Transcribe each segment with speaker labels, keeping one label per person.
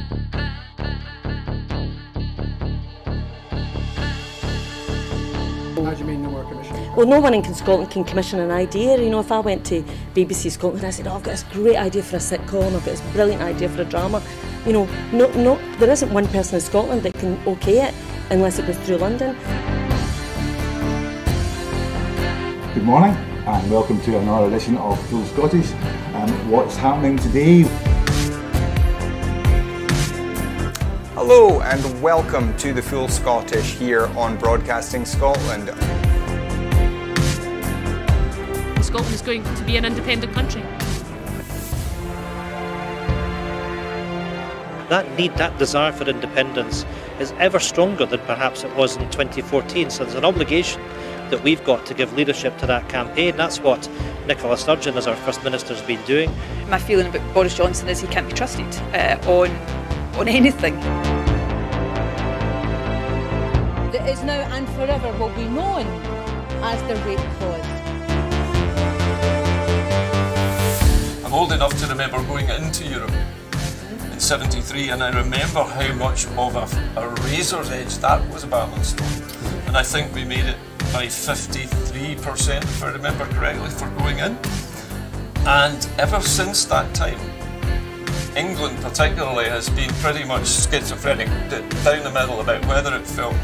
Speaker 1: How do you mean no more commission?
Speaker 2: Well, no one in Scotland can commission an idea. You know, if I went to BBC Scotland and I said, oh, I've got this great idea for a sitcom, I've got this brilliant idea for a drama, you know, there isn't one person in Scotland that can okay it unless it goes through London.
Speaker 3: Good morning and welcome to another edition of Full Scottish. What's happening today?
Speaker 4: Hello and welcome to the Full Scottish here on Broadcasting Scotland.
Speaker 5: Scotland is going to be an independent country.
Speaker 6: That need, that desire for independence is ever stronger than perhaps it was in 2014. So there's an obligation that we've got to give leadership to that campaign. That's what Nicola Sturgeon, as our First Minister, has been doing.
Speaker 7: My feeling about Boris Johnson is he can't be trusted on anything.
Speaker 8: That is now and forever will be known as the rape clause.
Speaker 9: I'm old enough to remember going into Europe in '73, and I remember how much of a razor's edge that was a battling stone. And I think we made it by 53%, if I remember correctly, for going in. And ever since that time, England particularly has been pretty much schizophrenic, down the middle about whether it felt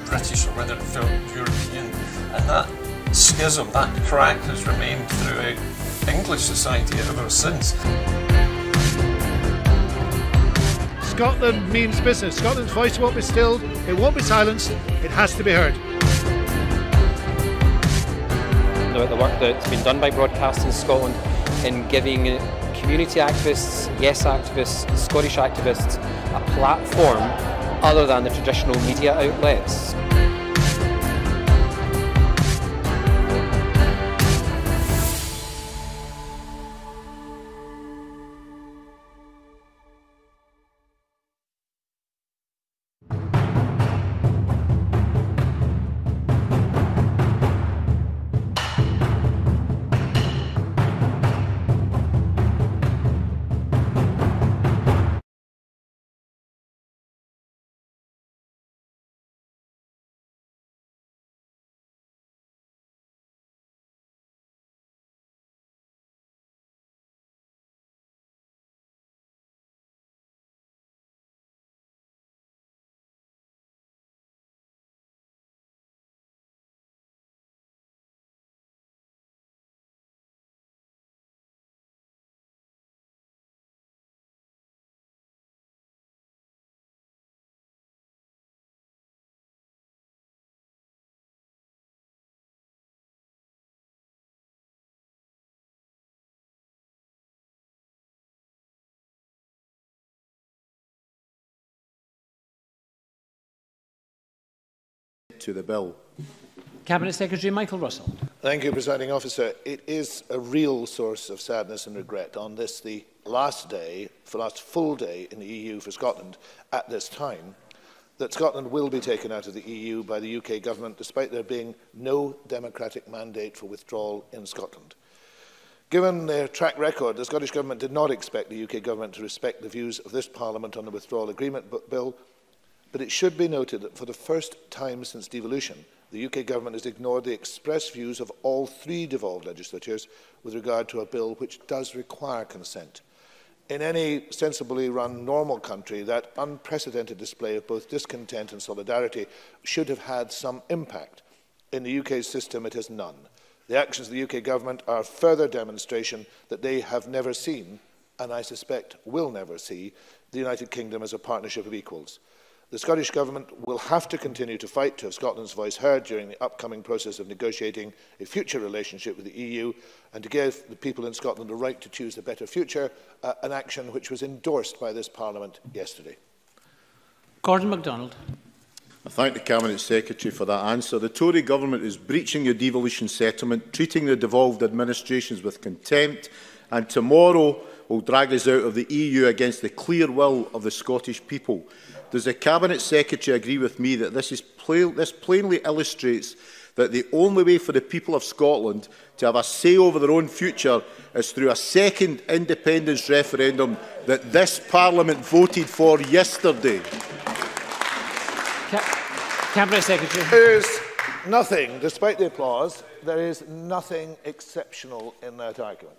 Speaker 9: British or whether it felt European. And that schism, that crack has remained throughout English society ever since.
Speaker 10: Scotland means business. Scotland's voice won't be stilled, it won't be silenced, it has to be heard.
Speaker 11: About the work that's been done by Broadcasting Scotland in giving community activists, yes activists, Scottish activists a platform other than the traditional media outlets.
Speaker 12: To the bill.
Speaker 13: Cabinet Secretary Michael Russell.
Speaker 12: Thank you, Presiding Officer. It is a real source of sadness and regret on this, the last full day in the EU for Scotland at this time, that Scotland will be taken out of the EU by the UK government despite there being no democratic mandate for withdrawal in Scotland. Given their track record, the Scottish Government did not expect the UK Government to respect the views of this Parliament on the Withdrawal Agreement Bill, but it should be noted that for the first time since devolution, the UK Government has ignored the express views of all three devolved legislatures with regard to a bill which does require consent. In any sensibly run normal country, that unprecedented display of both discontent and solidarity should have had some impact. In the UK's system, it has none. The actions of the UK Government are a further demonstration that they have never seen, and I suspect will never see, the United Kingdom as a partnership of equals. The Scottish Government will have to continue to fight to have Scotland's voice heard during the upcoming process of negotiating a future relationship with the EU and to give the people in Scotland the right to choose a better future, an action which was endorsed by this Parliament yesterday.
Speaker 13: Gordon MacDonald.
Speaker 12: I thank the Cabinet Secretary for that answer. The Tory Government is breaching the devolution settlement, treating the devolved administrations with contempt, and tomorrow will drag us out of the EU against the clear will of the Scottish people. Does the Cabinet Secretary agree with me that this plainly illustrates
Speaker 14: that the only way for the people of Scotland to have a say over their own future is through a second independence referendum that this Parliament voted for yesterday.
Speaker 13: Cabinet Secretary.
Speaker 12: There is nothing, despite the applause, there is nothing exceptional in that argument.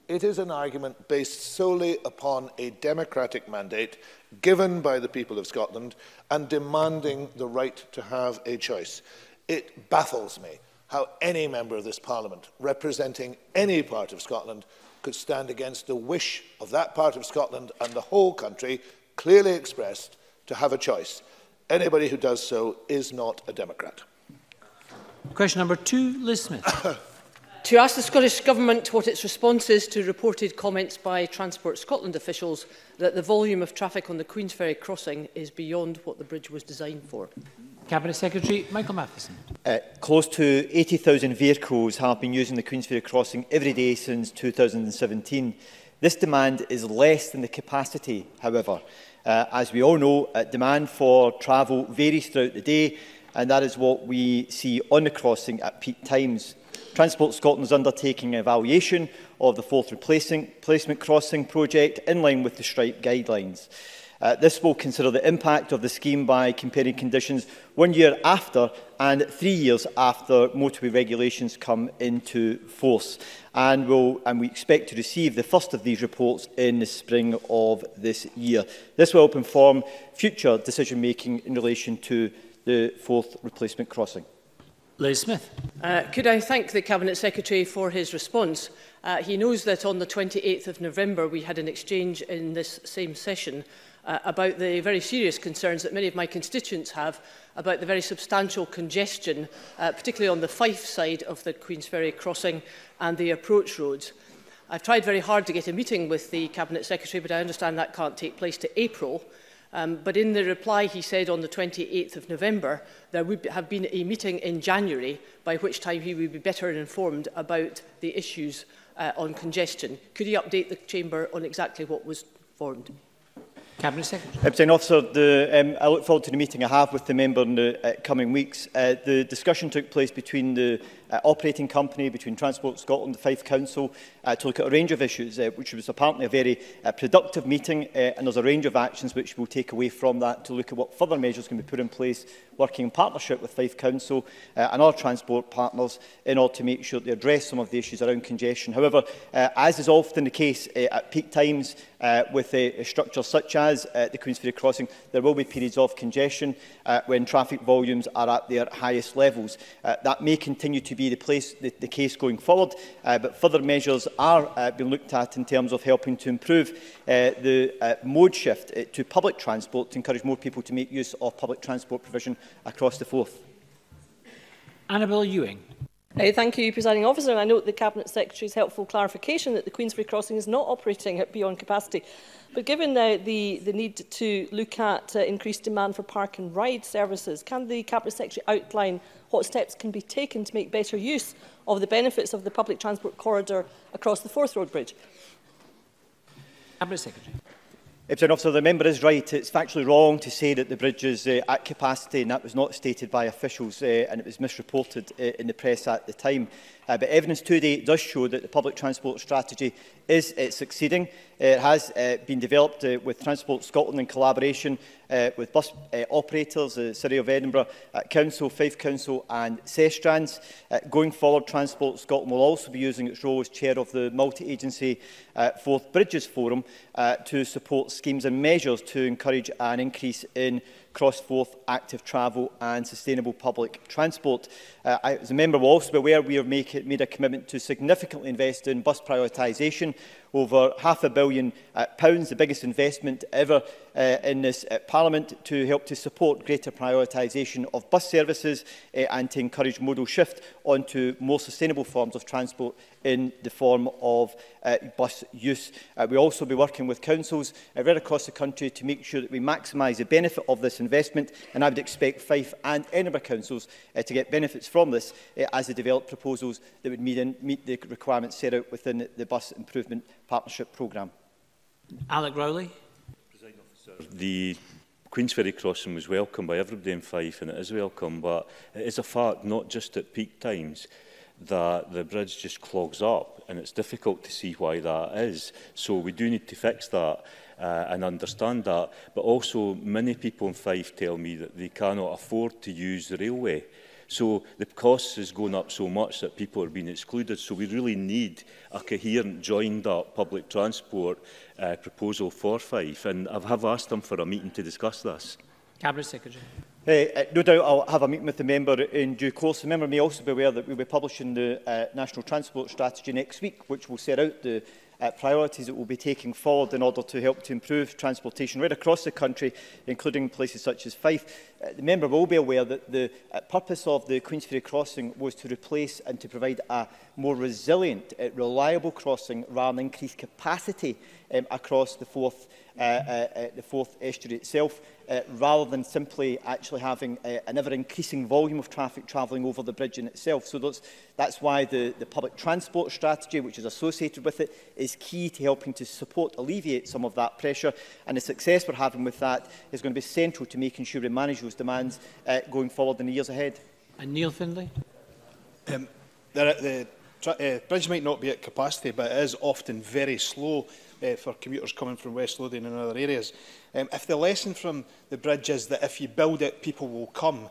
Speaker 12: It is an argument based solely upon a democratic mandate given by the people of Scotland and demanding the right to have a choice. It baffles me how any member of this Parliament representing any part of Scotland could stand against the wish of that part of Scotland and the whole country, clearly expressed, to have a choice. Anybody who does so is not a Democrat.
Speaker 13: Question number 2, Liz Smith.
Speaker 8: To ask the Scottish Government what its response is to reported comments by Transport Scotland officials that the volume of traffic on the Queensferry Crossing is beyond what the bridge was designed for.
Speaker 13: Cabinet Secretary Michael Matheson.
Speaker 15: Close to 80,000 vehicles have been using the Queensferry Crossing every day since 2017. This demand is less than the capacity, however. As we all know, demand for travel varies throughout the day, and that is what we see on the crossing at peak times. Transport Scotland is undertaking an evaluation of the fourth replacement crossing project in line with the Stripe guidelines. This will consider the impact of the scheme by comparing conditions 1 year after and 3 years after motorway regulations come into force. And we expect to receive the first of these reports in the spring of this year. This will help inform future decision-making in relation to the fourth replacement crossing.
Speaker 13: Liz Smith.
Speaker 8: Could I thank the Cabinet Secretary for his response? He knows that on the 28th of November we had an exchange in this same session about the very serious concerns that many of my constituents have about the very substantial congestion, particularly on the Fife side of the Queensferry Crossing and the approach roads. I've tried very hard to get a meeting with the Cabinet Secretary, but I understand that can't take place to April. But in the reply he said on the 28th of November there would have been a meeting in January by which time he would be better informed about the issues on congestion. Could he update the Chamber on exactly what was formed?
Speaker 13: Cabinet Secretary.
Speaker 15: Presiding Officer, I look forward to the meeting I have with the member in the coming weeks. The discussion took place between the operating company, between Transport Scotland and the Fife Council, to look at a range of issues, which was apparently a very productive meeting, and there's a range of actions which we'll take away from that to look at what further measures can be put in place, working in partnership with Fife Council and our transport partners in order to make sure that they address some of the issues around congestion. However, as is often the case at peak times with structures such as the Queensferry Crossing, there will be periods of congestion when traffic volumes are at their highest levels. That may continue to be the case going forward, but further measures are being looked at in terms of helping to improve the mode shift to public transport to encourage more people to make use of public transport provision across the Forth.
Speaker 13: Annabel Ewing.
Speaker 2: Thank you, Presiding Officer. And I note the Cabinet Secretary's helpful clarification that the Queensferry Crossing is not operating at beyond capacity. But given the need to look at increased demand for park and ride services, can the Cabinet Secretary outline what steps can be taken to make better use of the benefits of the public transport corridor across the Forth Road Bridge?
Speaker 13: Cabinet Secretary.
Speaker 15: Presiding Officer, the member is right. It's factually wrong to say that the bridge is at capacity, and that was not stated by officials, and it was misreported in the press at the time. But evidence to date does show that the public transport strategy is succeeding. It has been developed with Transport Scotland in collaboration with bus operators, the City of Edinburgh, Council, Fife Council and Sestrans. Going forward, Transport Scotland will also be using its role as chair of the multi-agency Forth Bridges Forum to support schemes and measures to encourage an increase in cross-Forth active travel and sustainable public transport. As a member will also be aware, we have made a commitment to significantly invest in bus prioritisation, over £500 million, the biggest investment ever in this Parliament, to help to support greater prioritisation of bus services and to encourage modal shift onto more sustainable forms of transport in the form of bus use. We'll also be working with councils right across the country to make sure that we maximise the benefit of this investment, and I would expect Fife and Edinburgh councils to get benefits from this as they develop proposals that would meet the requirements set out within the Bus Improvement Partnership Programme.
Speaker 13: Alec Rowley.
Speaker 16: The Queensferry Crossing was welcome by everybody in Fife, and it is welcome, but it is a fact, not just at peak times, that the bridge just clogs up, and it's difficult to see why that is. So we do need to fix that and understand that. But also, many people in Fife tell me that they cannot afford to use the railway. So the cost is going up so much that people are being excluded. So we really need a coherent, joined-up public transport proposal for Fife. And I have asked them for a meeting to discuss this.
Speaker 13: Cabinet Secretary.
Speaker 15: No doubt I'll have a meeting with the member in due course. The member may also be aware that we'll be publishing the National Transport Strategy next week, which will set out the priorities that we'll be taking forward in order to help to improve transportation right across the country, including places such as Fife. The member will be aware that the purpose of the Queensferry Crossing was to replace and to provide a more resilient, reliable crossing rather than increase capacity across the Forth estuary itself, rather than simply actually having an ever-increasing volume of traffic travelling over the bridge in itself. So that's why the public transport strategy, which is associated with it, is key to helping to support, alleviate some of that pressure. And the success we're having with that is going to be central to making sure we manage those demands going forward in the years ahead.
Speaker 13: And Neil Findlay.
Speaker 17: The bridge might not be at capacity, but it is often very slow for commuters coming from West Lothian and other areas. If the lesson from the bridge is that if you build it, people will come,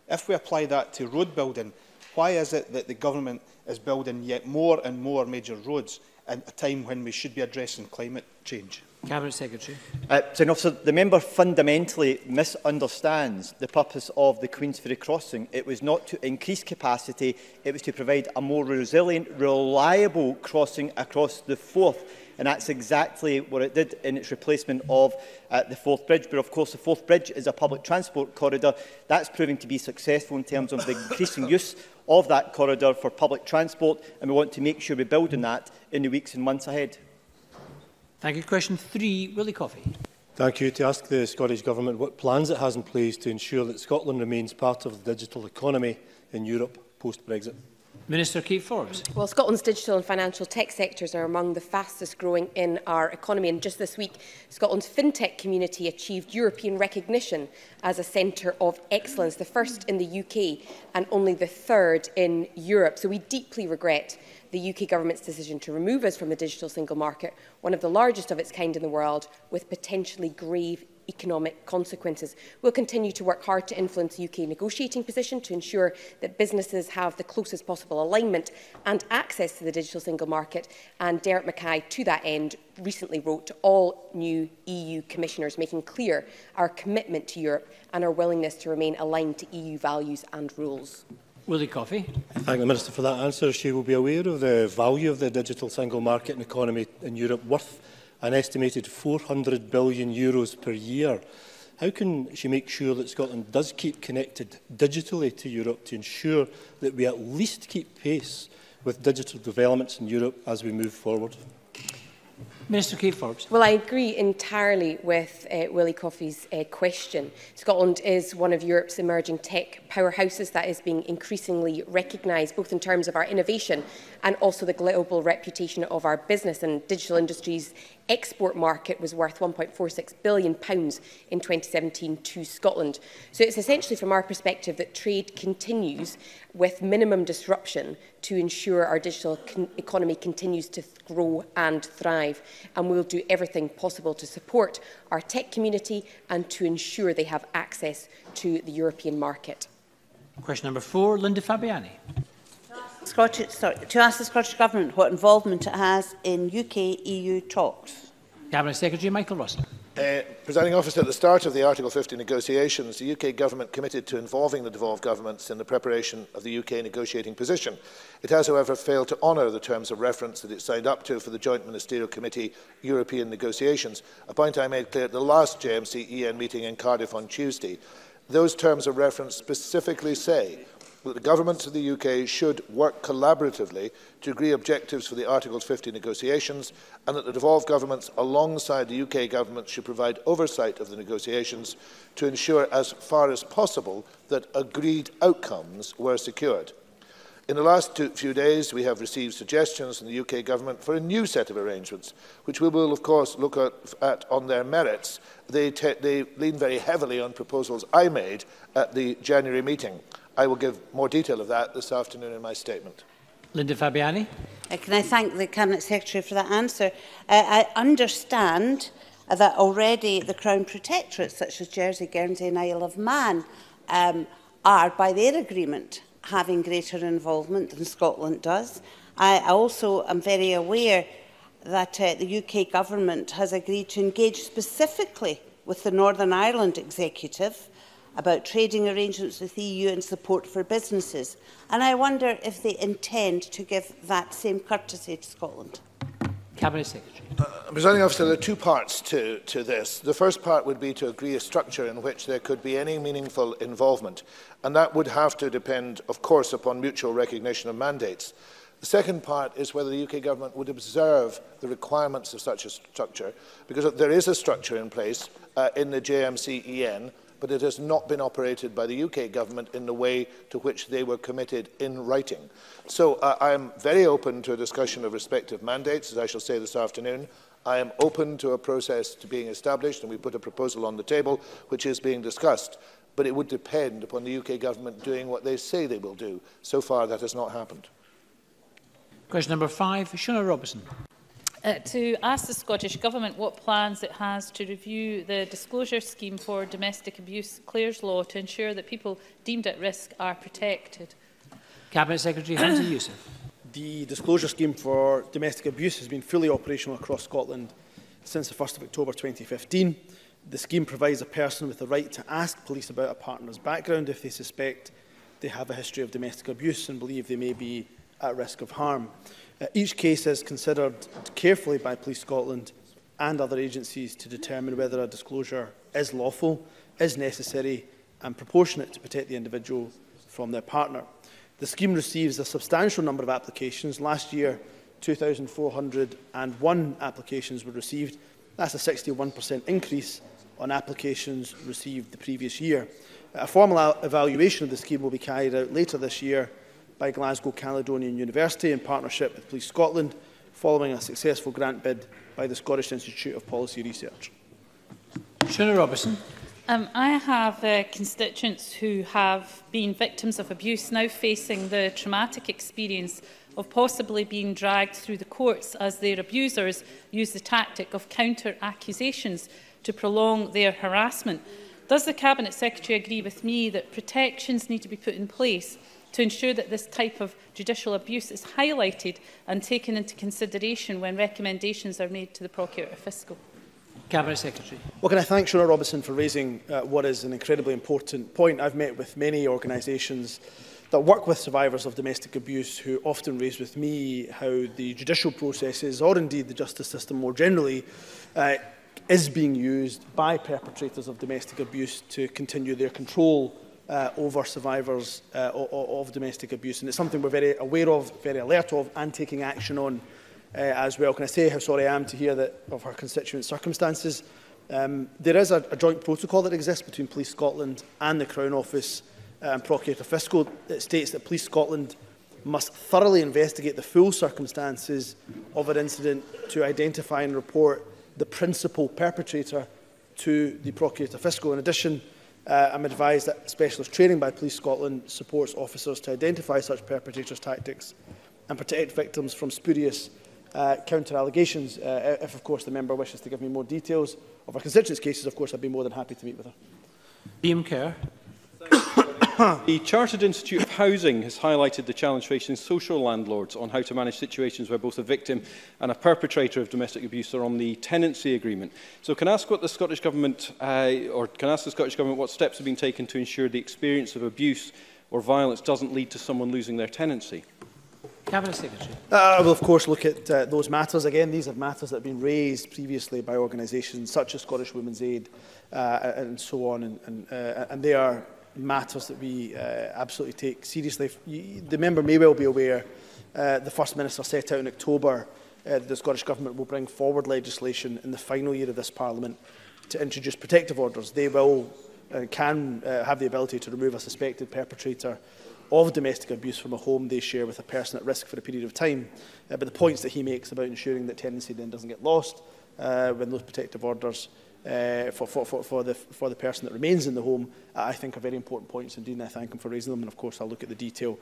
Speaker 17: if we apply that to road building, why is it that the government is building yet more and more major roads at a time when we should be addressing climate change?
Speaker 13: Cabinet Secretary.
Speaker 15: The member fundamentally misunderstands the purpose of the Queensferry Crossing. It was not to increase capacity, it was to provide a more resilient, reliable crossing across the Forth. And that's exactly what it did in its replacement of the Forth Bridge. But of course, the Forth Bridge is a public transport corridor. That's proving to be successful in terms of the increasing use of that corridor for public transport, and we want to make sure we build on that in the weeks and months ahead.
Speaker 13: Thank you. Question 3, Willie Coffey.
Speaker 18: Thank you. To ask the Scottish Government what plans it has in place to ensure that Scotland remains part of the digital economy in Europe post-Brexit.
Speaker 13: Minister Kate Forbes.
Speaker 19: Well, Scotland's digital and financial tech sectors are among the fastest growing in our economy. And just this week, Scotland's fintech community achieved European recognition as a centre of excellence, the first in the UK and only the third in Europe. So we deeply regret the UK government's decision to remove us from the digital single market, one of the largest of its kind in the world, with potentially grave economic consequences. We'll continue to work hard to influence the UK negotiating position to ensure that businesses have the closest possible alignment and access to the digital single market. And Derek Mackay, to that end, recently wrote to all new EU commissioners, making clear our commitment to Europe and our willingness to remain aligned to EU values and rules.
Speaker 13: Willie Coffey.
Speaker 18: I thank the Minister for that answer. She will be aware of the value of the digital single market and economy in Europe, worth an estimated €400 billion per year. How can she make sure that Scotland does keep connected digitally to Europe to ensure that we at least keep pace with digital developments in Europe as we move forward?
Speaker 13: Minister Kate Forbes.
Speaker 19: Well, I agree entirely with Willie Coffey's question. Scotland is one of Europe's emerging tech powerhouses that is being increasingly recognised, both in terms of our innovation and also the global reputation of our business. And digital industries export market was worth £1.46 billion in 2017 to Scotland. So it's essentially from our perspective that trade continues with minimum disruption to ensure our digital economy continues to grow and thrive. And we'll do everything possible to support our tech community and to ensure they have access to the European market.
Speaker 13: Question number 4, Linda Fabiani.
Speaker 20: To ask the Scottish Government what involvement it has in UK-EU talks.
Speaker 13: Cabinet Secretary Michael Russell.
Speaker 12: Presiding Officer, at the start of the Article 50 negotiations, the UK Government committed to involving the devolved governments in the preparation of the UK negotiating position. It has, however, failed to honour the terms of reference that it signed up to for the Joint Ministerial Committee European negotiations, a point I made clear at the last JMC-EN meeting in Cardiff on Tuesday. Those terms of reference specifically say that the governments of the UK should work collaboratively to agree objectives for the Article 50 negotiations, and that the devolved governments alongside the UK government should provide oversight of the negotiations to ensure as far as possible that agreed outcomes were secured. In the last few days, we have received suggestions from the UK Government for a new set of arrangements, which we will, of course, look at on their merits. They lean very heavily on proposals I made at the January meeting. I will give more detail of that this afternoon in my statement.
Speaker 13: Linda Fabiani.
Speaker 20: Can I thank the Cabinet Secretary for that answer? I understand that already the Crown Protectorates, such as Jersey, Guernsey and Isle of Man, are, by their agreement, having greater involvement than Scotland does. I also am very aware that the UK Government has agreed to engage specifically with the Northern Ireland Executive about trading arrangements with the EU and support for businesses. And I wonder if they intend to give that same courtesy to Scotland.
Speaker 13: Cabinet Secretary.
Speaker 12: Presiding Officer, there are two parts to this. The first part would be to agree a structure in which there could be any meaningful involvement, and that would have to depend, of course, upon mutual recognition of mandates. The second part is whether the UK Government would observe the requirements of such a structure, because there is a structure in place in the JMC-EN, but it has not been operated by the UK Government in the way to which they were committed in writing. So I am very open to a discussion of respective mandates, as I shall say this afternoon. I am open to a process to being established, and we put a proposal on the table which is being discussed. But it would depend upon the UK Government doing what they say they will do. So far, that has not happened.
Speaker 13: Question number 5, Shona Robertson.
Speaker 21: To ask the Scottish Government what plans it has to review the disclosure scheme for domestic abuse, Clare's Law, to ensure that people deemed at risk are protected.
Speaker 13: Cabinet Secretary Hamza Youssef.
Speaker 22: The disclosure scheme for domestic abuse has been fully operational across Scotland since the 1st of October 2015. The scheme provides a person with the right to ask police about a partner's background if they suspect they have a history of domestic abuse and believe they may be at risk of harm. Each case is considered carefully by Police Scotland and other agencies to determine whether a disclosure is lawful, is necessary and proportionate to protect the individual from their partner. The scheme receives a substantial number of applications. Last year, 2,401 applications were received. That's a 61% increase on applications received the previous year. A formal evaluation of the scheme will be carried out later this year by Glasgow Caledonian University in partnership with Police Scotland, following a successful grant bid by the Scottish Institute of Policy Research.
Speaker 13: Shona Robertson.
Speaker 21: I have constituents who have been victims of abuse now facing the traumatic experience of possibly being dragged through the courts as their abusers use the tactic of counter-accusations to prolong their harassment. Does the Cabinet Secretary agree with me that protections need to be put in place to ensure that this type of judicial abuse is highlighted and taken into consideration when recommendations are made to the Procurator Fiscal?
Speaker 13: Cabinet Secretary.
Speaker 22: Well, can I thank Shona Robertson for raising what is an incredibly important point. I've met with many organisations that work with survivors of domestic abuse who often raise with me how the judicial processes, or indeed the justice system more generally, is being used by perpetrators of domestic abuse to continue their control over survivors of domestic abuse. And it's something we're very aware of, very alert of, and taking action on as well. Can I say how sorry I am to hear that of her constituent circumstances? There is a joint protocol that exists between Police Scotland and the Crown Office and Procurator Fiscal. It states that Police Scotland must thoroughly investigate the full circumstances of an incident to identify and report the principal perpetrator to the Procurator Fiscal. In addition, I'm advised that specialist training by Police Scotland supports officers to identify such perpetrators' tactics and protect victims from spurious counter-allegations. If, of course, the member wishes to give me more details of her constituents' cases, of course, I'd be more than happy to meet with her.
Speaker 13: Liam Kerr.
Speaker 23: The Chartered Institute of Housing has highlighted the challenge facing social landlords on how to manage situations where both a victim and a perpetrator of domestic abuse are on the tenancy agreement. So can I ask what the Scottish Government, what steps have been taken to ensure the experience of abuse or violence doesn't lead to someone losing their tenancy?
Speaker 13: Cabinet Secretary.
Speaker 22: I will, of course, look at those matters. Again, these are matters that have been raised previously by organisations such as Scottish Women's Aid and so on, and they are matters that we absolutely take seriously. The member may well be aware the First Minister set out in October the Scottish Government will bring forward legislation in the final year of this Parliament to introduce protective orders. They will can have the ability to remove a suspected perpetrator of domestic abuse from a home they share with a person at risk for a period of time. But the points that he makes about ensuring that tenancy then doesn't get lost when those protective orders for the person that remains in the home, I think are very important points indeed, and I thank him for raising them. And of course, I'll look at the detail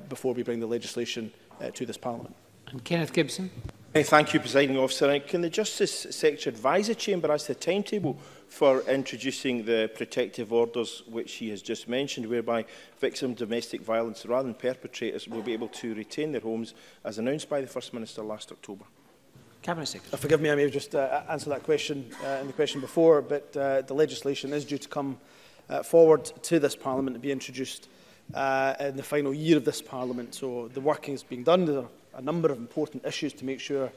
Speaker 22: before we bring the legislation to this Parliament.
Speaker 13: And Kenneth Gibson.
Speaker 1: Thank you, Presiding Officer. Can the Justice Secretary advise the Chamber as to the timetable for introducing the protective orders which he has just mentioned, whereby victims of domestic violence rather than perpetrators will be able to retain their homes, as announced by the First Minister last October?
Speaker 13: Cabinet Secretary.
Speaker 22: Forgive me, I may have just answered that question in the question before, but the legislation is due to come forward to this Parliament to be introduced in the final year of this Parliament. So the working is being done. There are a number of important issues to make sure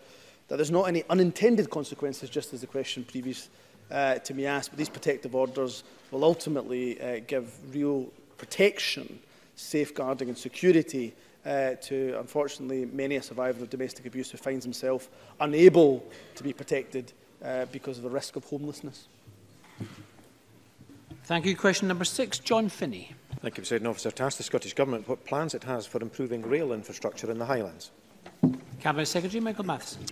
Speaker 22: that there's not any unintended consequences, just as the question previous to me asked. But these protective orders will ultimately give real protection, safeguarding and security to, unfortunately, many a survivor of domestic abuse who finds himself unable to be protected because of the risk of homelessness.
Speaker 13: Thank you. Question number 6, John Finney.
Speaker 3: Thank you, Presiding Officer. To ask the Scottish Government what plans it has for improving rail infrastructure in the Highlands.
Speaker 13: Cabinet Secretary Michael Matheson.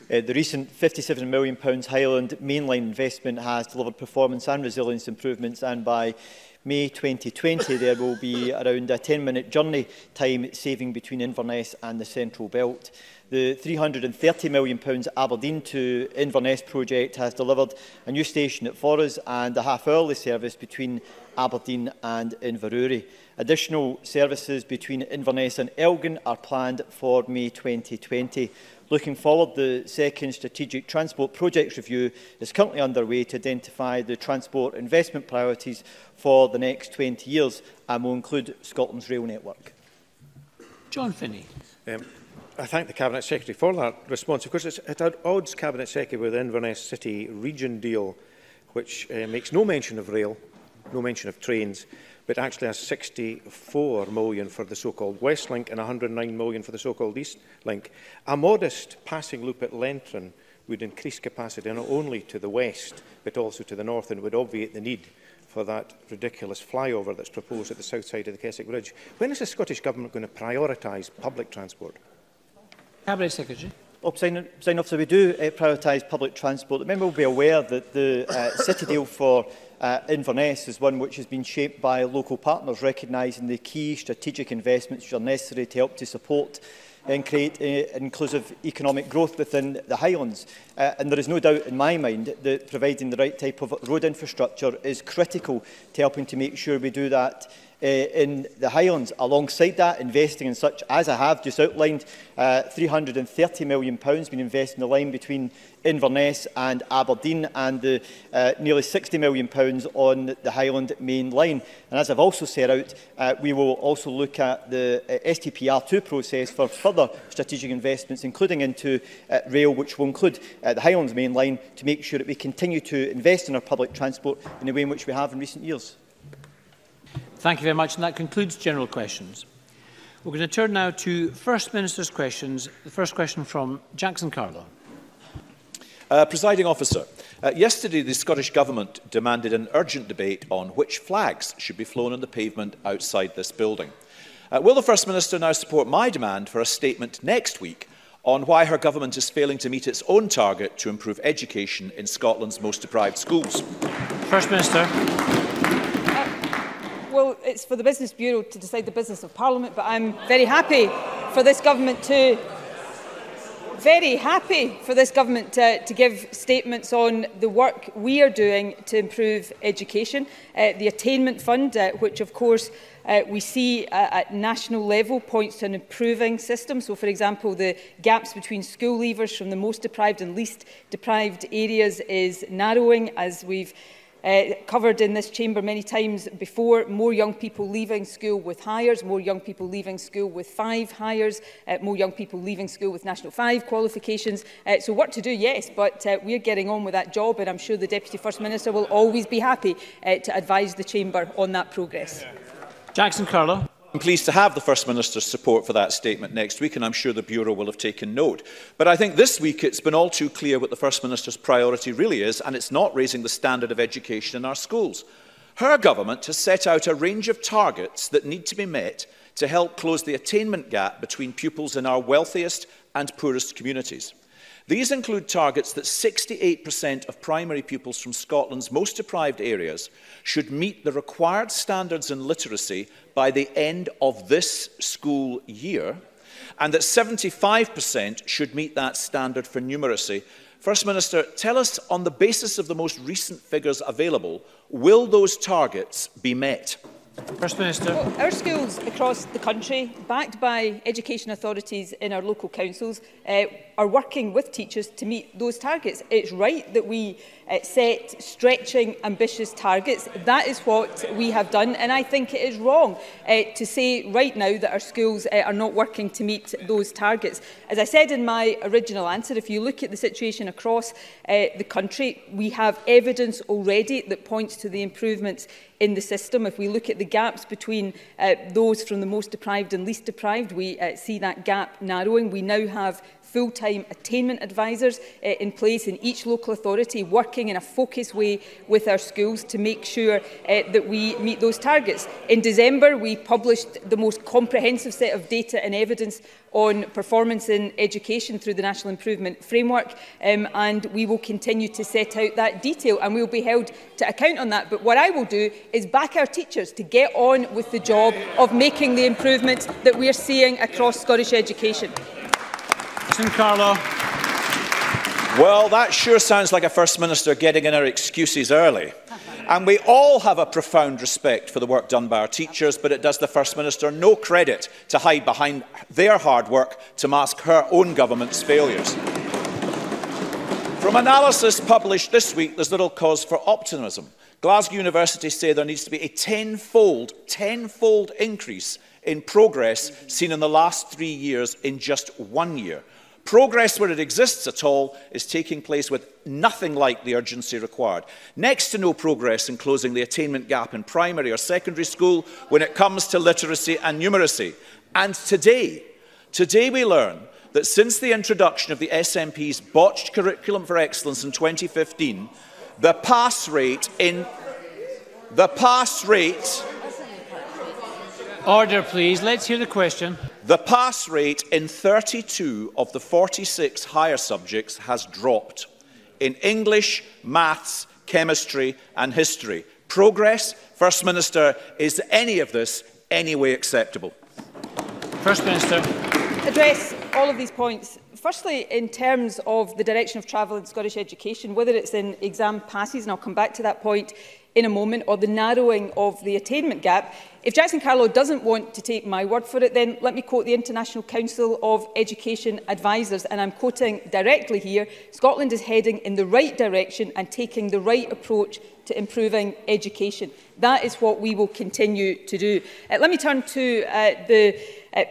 Speaker 15: The recent £57 million Highland mainline investment has delivered performance and resilience improvements, and by May 2020 there will be around a 10-minute journey time saving between Inverness and the Central Belt. The £330 million Aberdeen to Inverness project has delivered a new station at Forres and a half-hourly service between Aberdeen and Inverurie. Additional services between Inverness and Elgin are planned for May 2020. Looking forward, the second Strategic Transport Projects Review is currently underway to identify the transport investment priorities for the next 20 years and will include Scotland's rail network.
Speaker 13: John Finney.
Speaker 3: I thank the Cabinet Secretary for that response. Of course, it's at odds, Cabinet Secretary, with the Inverness City region deal, which makes no mention of rail, no mention of trains, but actually has 64 million for the so-called West Link and 109 million for the so-called East Link. A modest passing loop at Lentron would increase capacity not only to the west, but also to the north, and would obviate the need for that ridiculous flyover that's proposed at the south side of the Keswick Bridge. When is the Scottish Government going to prioritise public transport?
Speaker 13: Cabinet Secretary.
Speaker 15: Well, Presiding Officer, we do prioritise public transport. The member will be aware that the city deal for Inverness is one which has been shaped by local partners, recognising the key strategic investments which are necessary to help to support and create inclusive economic growth within the Highlands. And there is no doubt in my mind that providing the right type of road infrastructure is critical to helping to make sure we do that in the Highlands. Alongside that, investing in such as I have just outlined, £330 million being invested in the line between Inverness and Aberdeen, and the nearly £60 million on the Highland main line. And as I've also set out, we will also look at the STPR2 process for further strategic investments, including into rail, which will include the Highlands main line, to make sure that we continue to invest in our public transport in the way in which we have in recent years.
Speaker 13: Thank you very much, and that concludes general questions. We're going to turn now to First Minister's questions. The first question from Jackson Carlo.
Speaker 4: Presiding Officer, yesterday the Scottish Government demanded an urgent debate on which flags should be flown on the pavement outside this building. Will the First Minister now support my demand for a statement next week on why her government is failing to meet its own target to improve education in Scotland's most deprived schools?
Speaker 13: First Minister.
Speaker 7: Well, it's for the Business Bureau to decide the business of Parliament, but I'm very happy for this government to give statements on the work we are doing to improve education. The Attainment Fund, which of course we see at national level, points to an improving system. So, for example, the gaps between school leavers from the most deprived and least deprived areas is narrowing, as we've covered in this chamber many times before. More young people leaving school with hires, more young people leaving school with 5 hires, more young people leaving school with National 5 qualifications. So work to do, yes, but we're getting on with that job, and I'm sure the Deputy First Minister will always be happy to advise the chamber on that progress.
Speaker 13: Jackson Carlo.
Speaker 4: I'm pleased to have the First Minister's support for that statement next week, and I'm sure the Bureau will have taken note. But I think this week it's been all too clear what the First Minister's priority really is, and it's not raising the standard of education in our schools. Her government has set out a range of targets that need to be met to help close the attainment gap between pupils in our wealthiest and poorest communities. These include targets that 68% of primary pupils from Scotland's most deprived areas should meet the required standards in literacy by the end of this school year, and that 75% should meet that standard for numeracy. First Minister, tell us, on the basis of the most recent figures available, will those targets be met?
Speaker 13: First Minister.
Speaker 7: Well, our schools across the country, backed by education authorities in our local councils, are working with teachers to meet those targets. It's right that we set stretching, ambitious targets. That is what we have done, and I think it is wrong to say right now that our schools are not working to meet those targets. As I said in my original answer, if you look at the situation across the country, we have evidence already that points to the improvements in the system. If we look at the gaps between those from the most deprived and least deprived, we see that gap narrowing. We now have full-time attainment advisors in place in each local authority, working in a focused way with our schools to make sure that we meet those targets. In December, we published the most comprehensive set of data and evidence on performance in education through the National Improvement Framework, and we will continue to set out that detail, and we will be held to account on that. But what I will do is back our teachers to get on with the job of making the improvements that we are seeing across Scottish education.
Speaker 4: Carlo. Well, that sure sounds like a First Minister getting in her excuses early. And we all have a profound respect for the work done by our teachers, but it does the First Minister no credit to hide behind their hard work to mask her own government's failures. From analysis published this week, there's little cause for optimism. Glasgow University say there needs to be a tenfold increase in progress seen in the last 3 years in just 1 year. Progress, where it exists at all, is taking place with nothing like the urgency required. Next to no progress in closing the attainment gap in primary or secondary school when it comes to literacy and numeracy. And today we learn that since the introduction of the SNP's botched Curriculum for Excellence in 2015, the pass rate...
Speaker 13: Order, please. Let's hear the question.
Speaker 4: The pass rate in 32 of the 46 higher subjects has dropped. In English, maths, chemistry and history. Progress? First Minister, is any of this any way acceptable?
Speaker 13: First Minister.
Speaker 7: Address all of these points. Firstly, in terms of the direction of travel in Scottish education, whether it's in exam passes, and I'll come back to that point in a moment, or the narrowing of the attainment gap, if Jackson Carlow doesn't want to take my word for it, then let me quote the International Council of Education Advisors, and I'm quoting directly here: Scotland is heading in the right direction and taking the right approach to improving education. That is what we will continue to do. Let me turn to the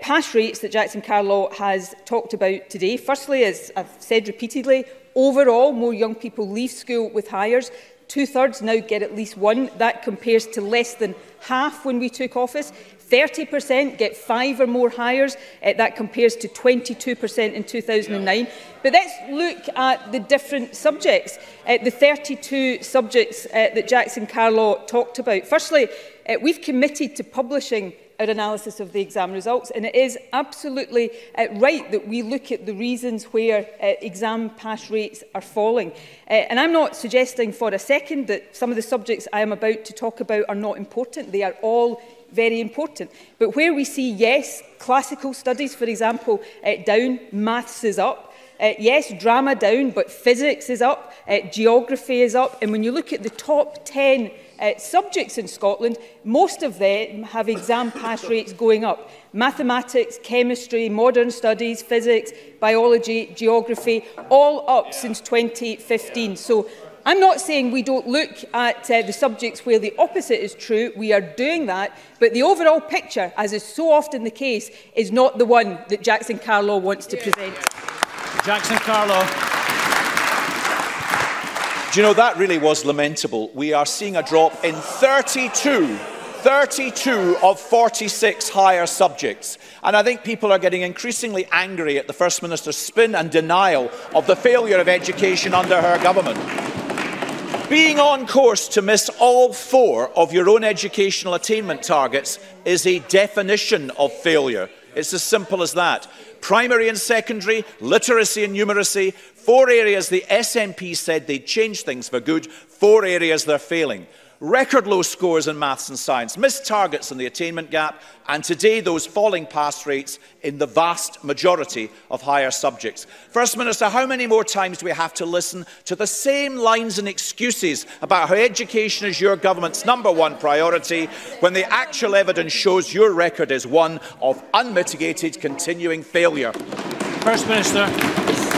Speaker 7: pass rates that Jackson Carlow has talked about today. Firstly, as I've said repeatedly, overall more young people leave school with Highers. 2/3 now get at least one. That compares to less than half when we took office. 30% get 5 or more Highers. That compares to 22% in 2009. But let's look at the different subjects, the 32 subjects that Jackson Carlow talked about. Firstly, we've committed to publishing our analysis of the exam results, and it is absolutely right that we look at the reasons where exam pass rates are falling. And I'm not suggesting for a second that some of the subjects I am about to talk about are not important. They are all very important. But where we see, yes, classical studies, for example, down, maths is up. Yes, drama down, but physics is up, geography is up. And when you look at the top 10 subjects in Scotland, most of them have exam pass rates going up. Mathematics, chemistry, modern studies, physics, biology, geography, all up since 2015. So I'm not saying we don't look at the subjects where the opposite is true. We are doing that. But the overall picture, as is so often the case, is not the one that Jackson Carlow wants to present.
Speaker 13: Jackson Carlow.
Speaker 4: Do you know, that really was lamentable. We are seeing a drop in 32 of 46 higher subjects. And I think people are getting increasingly angry at the First Minister's spin and denial of the failure of education under her government. Being on course to miss all 4 of your own educational attainment targets is a definition of failure. It's as simple as that. Primary and secondary, literacy and numeracy, 4 areas the SNP said they'd change things for good, 4 areas they're failing. Record low scores in maths and science, missed targets in the attainment gap, and today those falling pass rates in the vast majority of higher subjects. First Minister, how many more times do we have to listen to the same lines and excuses about how education is your government's #1 priority when the actual evidence shows your record is one of unmitigated continuing failure?
Speaker 13: First Minister.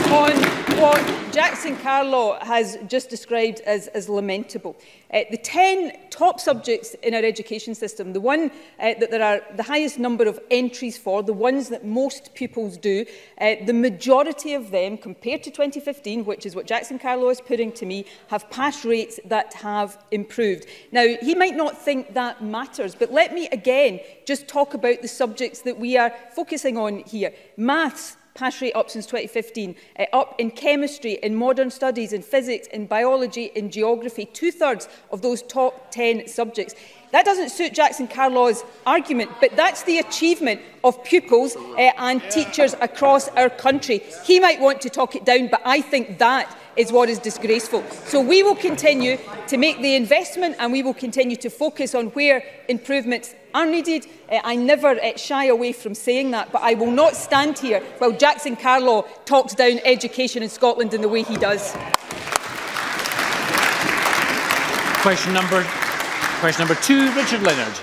Speaker 7: On what Jackson Carlaw has just described as lamentable. The 10 top subjects in our education system, the one that there are the highest number of entries for, the ones that most pupils do, the majority of them, compared to 2015, which is what Jackson Carlaw is putting to me, have pass rates that have improved. Now, he might not think that matters, but let me again just talk about the subjects that we are focusing on here. Maths, pass rate up since 2015, up in chemistry, in modern studies, in physics, in biology, in geography, 2/3 of those top 10 subjects. That doesn't suit Jackson Carlaw's argument, but that's the achievement of pupils and teachers across our country. He might want to talk it down, but I think that is what is disgraceful. So we will continue to make the investment and we will continue to focus on where improvements are needed. I never shy away from saying that, but I will not stand here while Jackson Carlaw talks down education in Scotland in the way he does.
Speaker 13: Question number 2, Richard Leonard.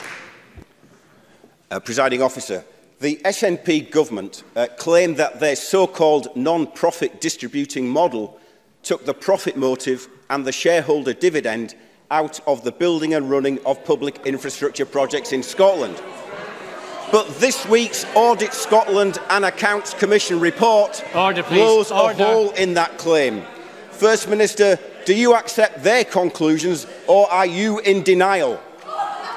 Speaker 5: Presiding Officer, the SNP government claimed that their so-called non-profit distributing model took the profit motive and the shareholder dividend out of the building and running of public infrastructure projects in Scotland. But this week's Audit Scotland and Accounts Commission report blows a hole in that claim. First Minister, do you accept their conclusions or are you in denial?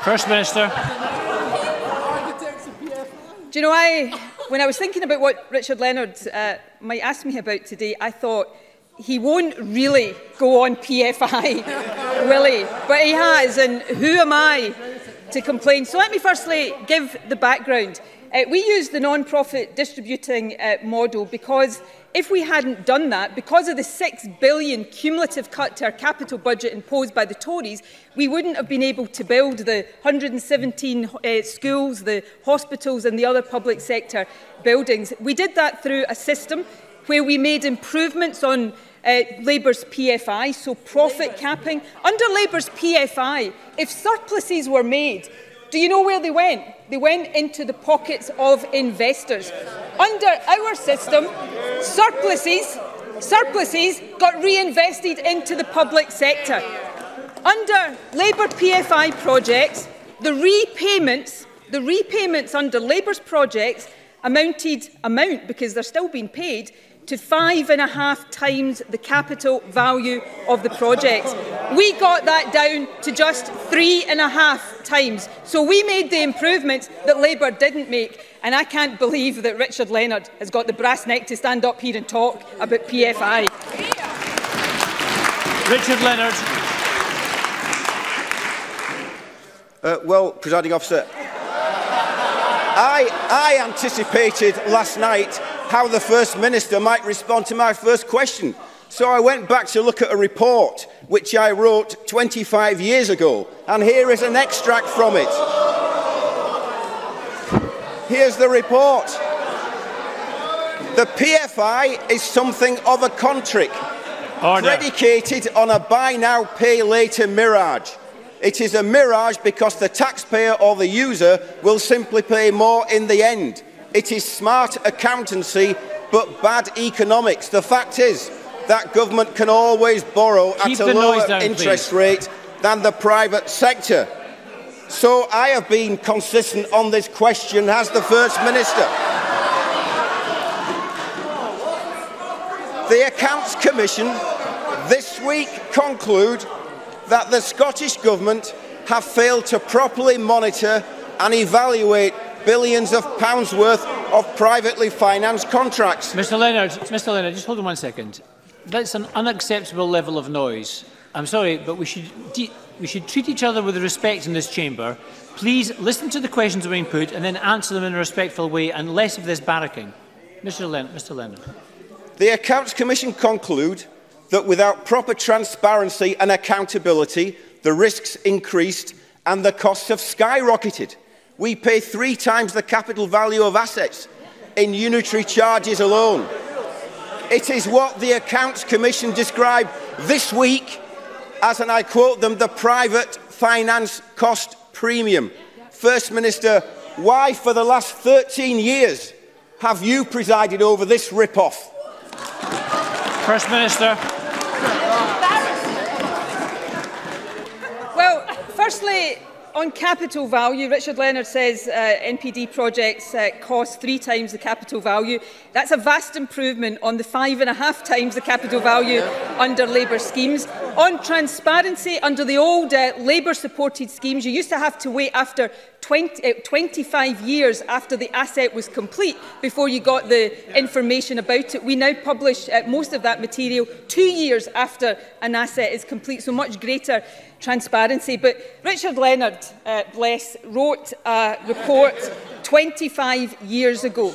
Speaker 13: First Minister.
Speaker 7: Do you know, when I was thinking about what Richard Leonard might ask me about today, I thought, he won't really go on PFI, Willie, but he has, and who am I to complain? So let me firstly give the background. We use the non-profit distributing model because if we hadn't done that, because of the £6 billion cumulative cut to our capital budget imposed by the Tories, we wouldn't have been able to build the 117 schools, the hospitals and the other public sector buildings. We did that through a system where we made improvements on Labour's PFI, so profit capping. Under Labour's PFI, if surpluses were made, do you know where they went? They went into the pockets of investors. Under our system, surpluses got reinvested into the public sector. Under Labour PFI projects, the repayments under Labour's projects amount, because they're still being paid, to 5.5 times the capital value of the project. We got that down to just 3.5 times. So we made the improvements that Labour didn't make. And I can't believe that Richard Leonard has got the brass neck to stand up here and talk about PFI.
Speaker 13: Richard Leonard.
Speaker 5: Well, Presiding Officer, I anticipated last night how the First Minister might respond to my first question. So I went back to look at a report which I wrote 25 years ago, and here is an extract from it. Here's the report. The PFI is something of a con trick, predicated on a buy now, pay later mirage. It is a mirage because the taxpayer or the user will simply pay more in the end. It is smart accountancy, but bad economics. The fact is that government can always borrow at a lower interest rate than the private sector. So I have been consistent on this question as the First Minister. The Accounts Commission this week conclude that the Scottish Government have failed to properly monitor and evaluate billions of pounds worth of privately financed contracts.
Speaker 13: Mr Leonard, just hold on 1 second. That's an unacceptable level of noise. I'm sorry, but we should treat each other with respect in this chamber. Please listen to the questions that are being put and then answer them in a respectful way, and less of this barracking. Mr. Leonard.
Speaker 5: The Accounts Commission conclude that without proper transparency and accountability, the risks increased and the costs have skyrocketed. We pay 3 times the capital value of assets in unitary charges alone. It is what the Accounts Commission described this week as, and I quote them, the private finance cost premium. First Minister, why for the last 13 years have you presided over this rip-off?
Speaker 13: First Minister.
Speaker 7: Well, firstly, on capital value, Richard Leonard says NPD projects cost 3 times the capital value. That's a vast improvement on the 5.5 times the capital value under Labour schemes. On transparency, under the old Labour-supported schemes, you used to have to wait after 25 years after the asset was complete before you got the information about it. We now publish most of that material 2 years after an asset is complete, so much greater transparency. But Richard Leonard, bless, wrote a report 25 years ago.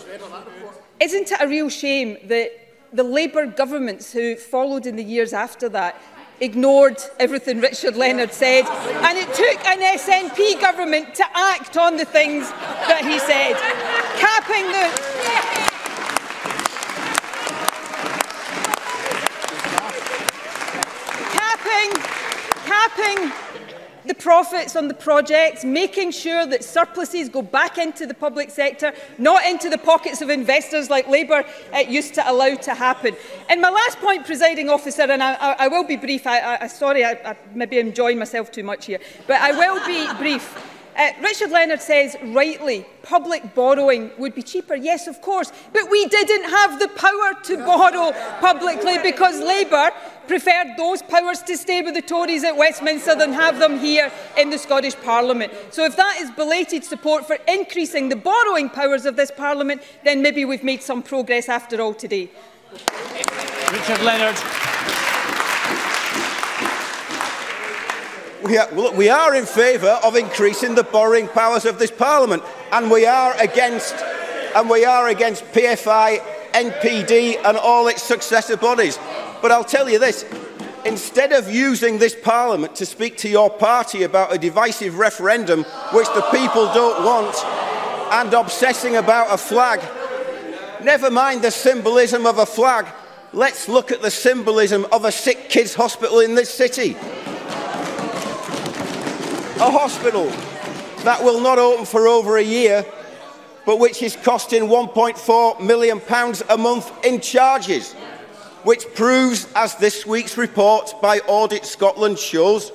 Speaker 7: Isn't it a real shame that the Labour governments who followed in the years after that ignored everything Richard Leonard said, and it took an SNP government to act on the things that he said, capping the profits on the projects, making sure that surpluses go back into the public sector, not into the pockets of investors like Labour used to allow to happen. And my last point, presiding officer, and I will be brief, sorry, I maybe am enjoying myself too much here, but I will be brief. Richard Leonard says, rightly, public borrowing would be cheaper. Yes, of course, but we didn't have the power to borrow publicly because Labour preferred those powers to stay with the Tories at Westminster than have them here in the Scottish Parliament. So if that is belated support for increasing the borrowing powers of this Parliament, then maybe we've made some progress after all today.
Speaker 13: Richard Leonard.
Speaker 5: We are in favour of increasing the borrowing powers of this Parliament, and we are against PFI, NPD and all its successor bodies. But I'll tell you this, instead of using this Parliament to speak to your party about a divisive referendum which the people don't want and obsessing about a flag, never mind the symbolism of a flag, let's look at the symbolism of a sick kids' hospital in this city. A hospital that will not open for over a year, but which is costing £1.4 million a month in charges, which proves, as this week's report by Audit Scotland shows,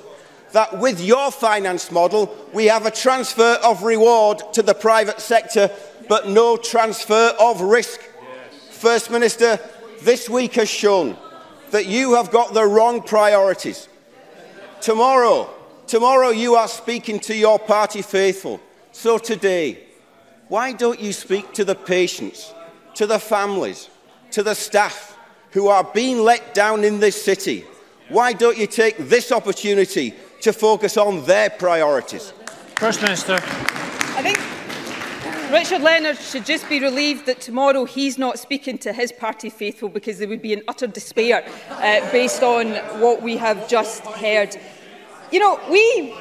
Speaker 5: that with your finance model, we have a transfer of reward to the private sector, but no transfer of risk. Yes. First Minister, this week has shown that you have got the wrong priorities. Tomorrow you are speaking to your party faithful. So today, why don't you speak to the patients, to the families, to the staff who are being let down in this city? Why don't you take this opportunity to focus on their priorities?
Speaker 13: First Minister.
Speaker 7: I think Richard Leonard should just be relieved that tomorrow he's not speaking to his party faithful, because they would be in utter despair based on what we have just heard. You know, we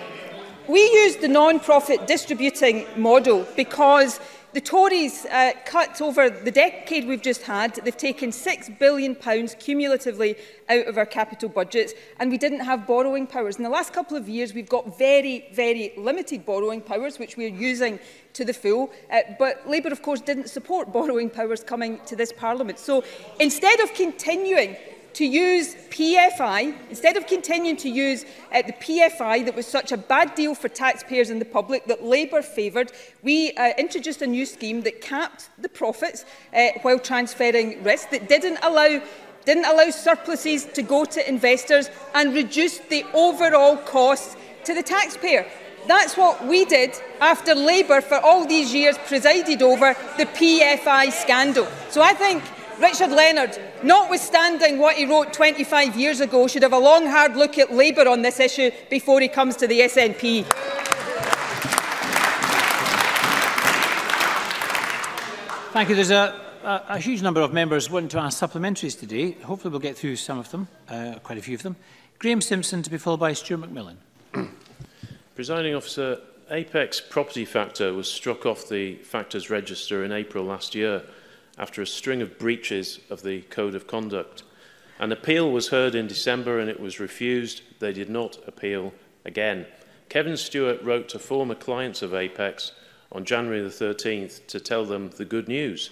Speaker 7: used the non-profit distributing model because the Tories cut over the decade we've just had. They've taken £6 billion cumulatively out of our capital budgets, and we didn't have borrowing powers. In the last couple of years, we've got very, very limited borrowing powers, which we're using to the full. But Labour, of course, didn't support borrowing powers coming to this Parliament. So instead of continuing to use PFI, instead of continuing to use the PFI that was such a bad deal for taxpayers and the public that Labour favoured, we introduced a new scheme that capped the profits while transferring risk, that didn't allow surpluses to go to investors and reduced the overall costs to the taxpayer. That's what we did after Labour, for all these years, presided over the PFI scandal. So I think Richard Leonard notwithstanding what he wrote 25 years ago, should have a long, hard look at Labour on this issue before he comes to the SNP.
Speaker 13: Thank you. There's a huge number of members wanting to ask supplementaries today. Hopefully we'll get through some of them, quite a few of them. Graham Simpson to be followed by Stuart McMillan.
Speaker 6: Presiding Officer, Apex property factor was struck off the factors register in April last year after a string of breaches of the Code of Conduct. An appeal was heard in December and it was refused. They did not appeal again. Kevin Stewart wrote to former clients of Apex on January the 13th to tell them the good news.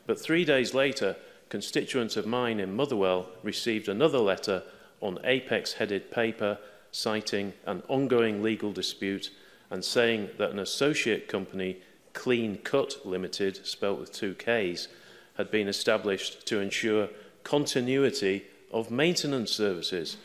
Speaker 6: But 3 days later, constituents of mine in Motherwell received another letter on Apex-headed paper citing an ongoing legal dispute and saying that an associate company, Clean Cut Limited, spelt with 2 Ks, had been established to ensure continuity of maintenance services.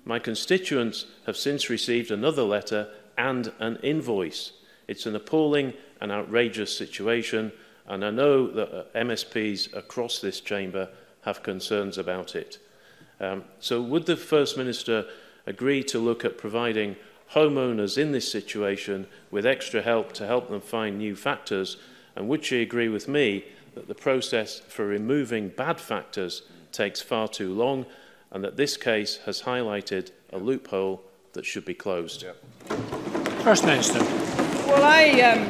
Speaker 6: My constituents have since received another letter and an invoice. It's an appalling and outrageous situation, and I know that MSPs across this chamber have concerns about it. So would the First Minister agree to look at providing homeowners in this situation with extra help to help them find new factors? And would she agree with me that the process for removing bad factors takes far too long and that this case has highlighted a loophole that should be closed?
Speaker 13: First Minister.
Speaker 7: Well,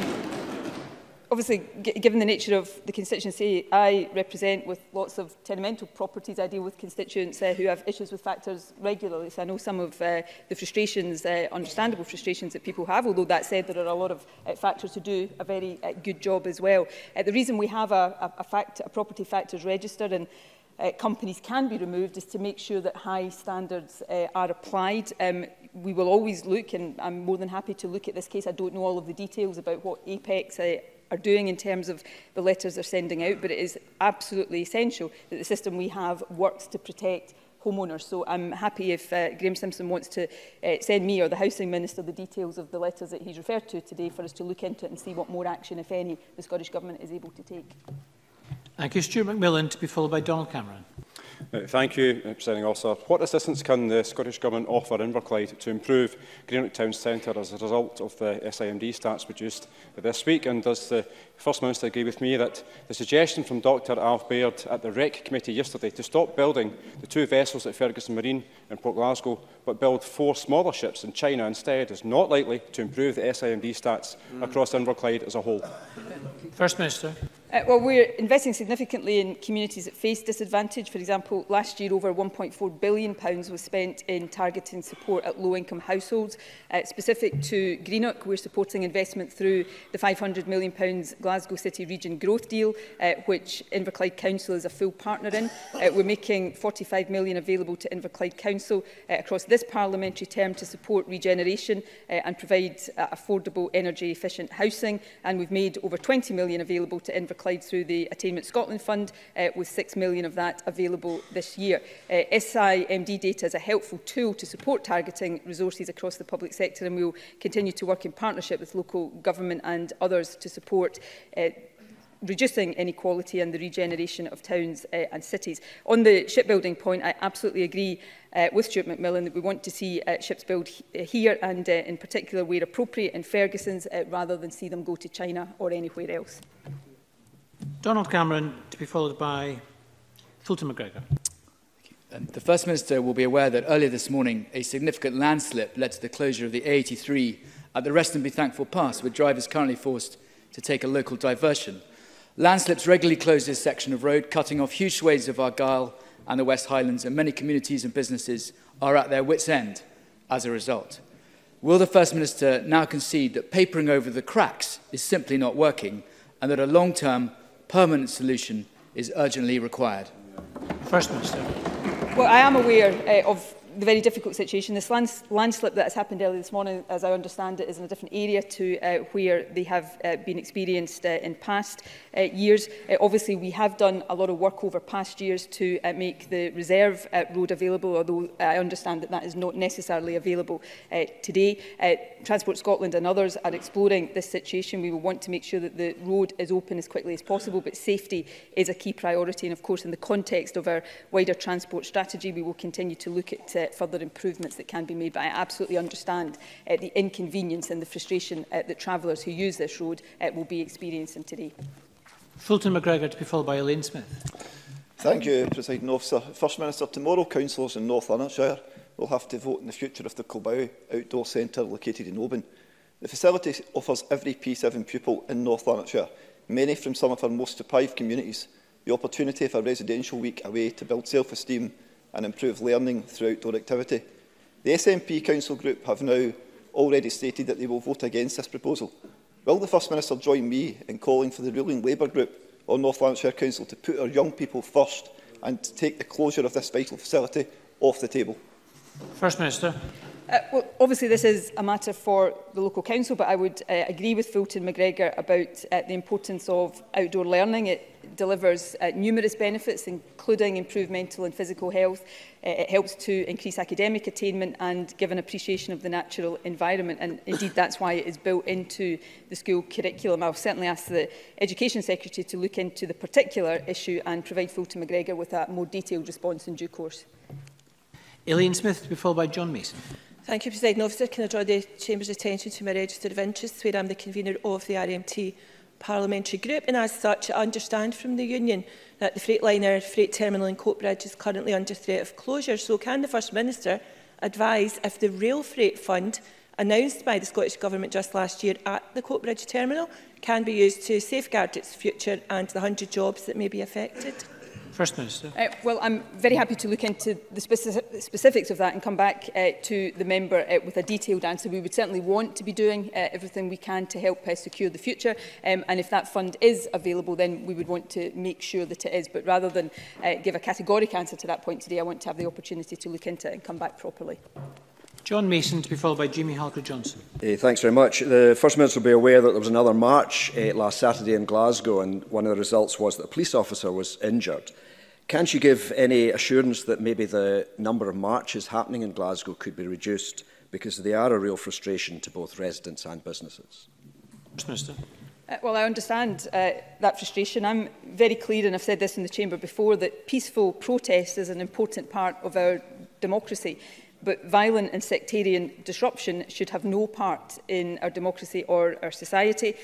Speaker 7: obviously, given the nature of the constituency I represent with lots of tenemental properties, I deal with constituents who have issues with factors regularly. So I know some of the frustrations, understandable frustrations that people have, although that said, there are a lot of factors who do a very good job as well. The reason we have a property factors register and companies can be removed is to make sure that high standards are applied. We will always look, and I'm more than happy to look at this case. I don't know all of the details about what Apex are doing in terms of the letters they're sending out, but it is absolutely essential that the system we have works to protect homeowners. So I'm happy if Graham Simpson wants to send me or the Housing Minister the details of the letters that he's referred to today for us to look into it and see what more action, if any, the Scottish Government is able to take.
Speaker 13: Thank you. Stuart McMillan to be followed by Donald Cameron.
Speaker 23: Thank you, Presiding Officer. What assistance can the Scottish Government offer Inverclyde to improve Greenock Town Centre as a result of the SIMD stats produced this week? And does the First Minister agree with me that the suggestion from Dr Alf Baird at the REC Committee yesterday to stop building the 2 vessels at Ferguson Marine in Port Glasgow but build 4 smaller ships in China instead is not likely to improve the SIMD stats across Inverclyde as a whole?
Speaker 13: First Minister.
Speaker 7: Well, we're investing significantly in communities that face disadvantage. For example, last year over £1.4 billion was spent in targeting support at low-income households. Specific to Greenock, we're supporting investment through the £500 million Glasgow City Region Growth Deal, which Inverclyde Council is a full partner in. We're making £45 million available to Inverclyde Council across this parliamentary term to support regeneration and provide affordable, energy-efficient housing. And we've made over £20 million available to Inverclyde through the Attainment Scotland Fund, with £6 million of that available this year. SIMD data is a helpful tool to support targeting resources across the public sector, and we will continue to work in partnership with local government and others to support reducing inequality and the regeneration of towns and cities. On the shipbuilding point, I absolutely agree with Stuart McMillan that we want to see ships built here and in particular where appropriate in Ferguson's rather than see them go to China or anywhere else.
Speaker 13: Donald Cameron to be followed by Fulton McGregor.
Speaker 9: The First Minister will be aware that earlier this morning a significant landslip led to the closure of the A83 at the Rest and Be Thankful Pass, with drivers currently forced to take a local diversion. Landslips regularly close this section of road, cutting off huge swathes of Argyll and the West Highlands, and many communities and businesses are at their wits' end as a result. Will the First Minister now concede that papering over the cracks is simply not working and that a long-term, permanent solution is urgently required?
Speaker 13: First Minister.
Speaker 7: Well, I am aware of the very difficult situation. This landslip that has happened earlier this morning, as I understand it, is in a different area to where they have been experienced in past years. Obviously, we have done a lot of work over past years to make the reserve road available, although I understand that that is not necessarily available today. Transport Scotland and others are exploring this situation. We will want to make sure that the road is open as quickly as possible, but safety is a key priority. And of course, in the context of our wider transport strategy, we will continue to look at further improvements that can be made. But I absolutely understand the inconvenience and the frustration that travellers who use this road will be experiencing today.
Speaker 13: Fulton McGregor, to be followed by Elaine Smith.
Speaker 10: Thank you, Presiding Officer. First Minister, tomorrow councillors in North Lanarkshire will have to vote on the future of the Kilbow Outdoor Centre located in Oban. The facility offers every P7 pupil in North Lanarkshire, many from some of our most deprived communities, the opportunity for a residential week away to build self-esteem and improve learning through outdoor activity. The SNP Council Group have now already stated that they will vote against this proposal. Will the First Minister join me in calling for the ruling Labour Group on North Lanarkshire Council to put our young people first and to take the closure of this vital facility off the table?
Speaker 13: First Minister.
Speaker 7: Well, obviously this is a matter for the local council, but I would agree with Fulton McGregor about the importance of outdoor learning. It delivers numerous benefits, including improved mental and physical health. It helps to increase academic attainment and give an appreciation of the natural environment. And indeed, that's why it is built into the school curriculum. I'll certainly ask the Education Secretary to look into the particular issue and provide Fulton McGregor with a more detailed response in due course.
Speaker 13: Elaine Smith, to be followed by John Mason.
Speaker 11: Thank you, Presiding Officer. Can I draw the Chamber's attention to my register of interests, where I am the convener of the RMT Parliamentary Group, and as such I understand from the Union that the Freightliner freight terminal in Coatbridge is currently under threat of closure. So can the First Minister advise if the Rail Freight Fund announced by the Scottish Government just last year at the Coatbridge terminal can be used to safeguard its future and the 100 jobs that may be affected?
Speaker 13: First Minister.
Speaker 7: Well, I'm very happy to look into the specifics of that and come back to the member with a detailed answer. We would certainly want to be doing everything we can to help secure the future, and if that fund is available, then we would want to make sure that it is. But rather than give a categoric answer to that point today, I want to have the opportunity to look into it and come back properly.
Speaker 13: John Mason, to be followed by Jamie Halker-Johnson.
Speaker 14: Thanks very much. The First Minister will be aware that there was another march last Saturday in Glasgow, and one of the results was that a police officer was injured. Can she give any assurance that maybe the number of marches happening in Glasgow could be reduced, because they are a real frustration to both residents and businesses?
Speaker 13: First Minister.
Speaker 7: Well, I understand that frustration. I'm very clear, and I've said this in the Chamber before, that peaceful protest is an important part of our democracy. But violent and sectarian disruption should have no part in our democracy or our society.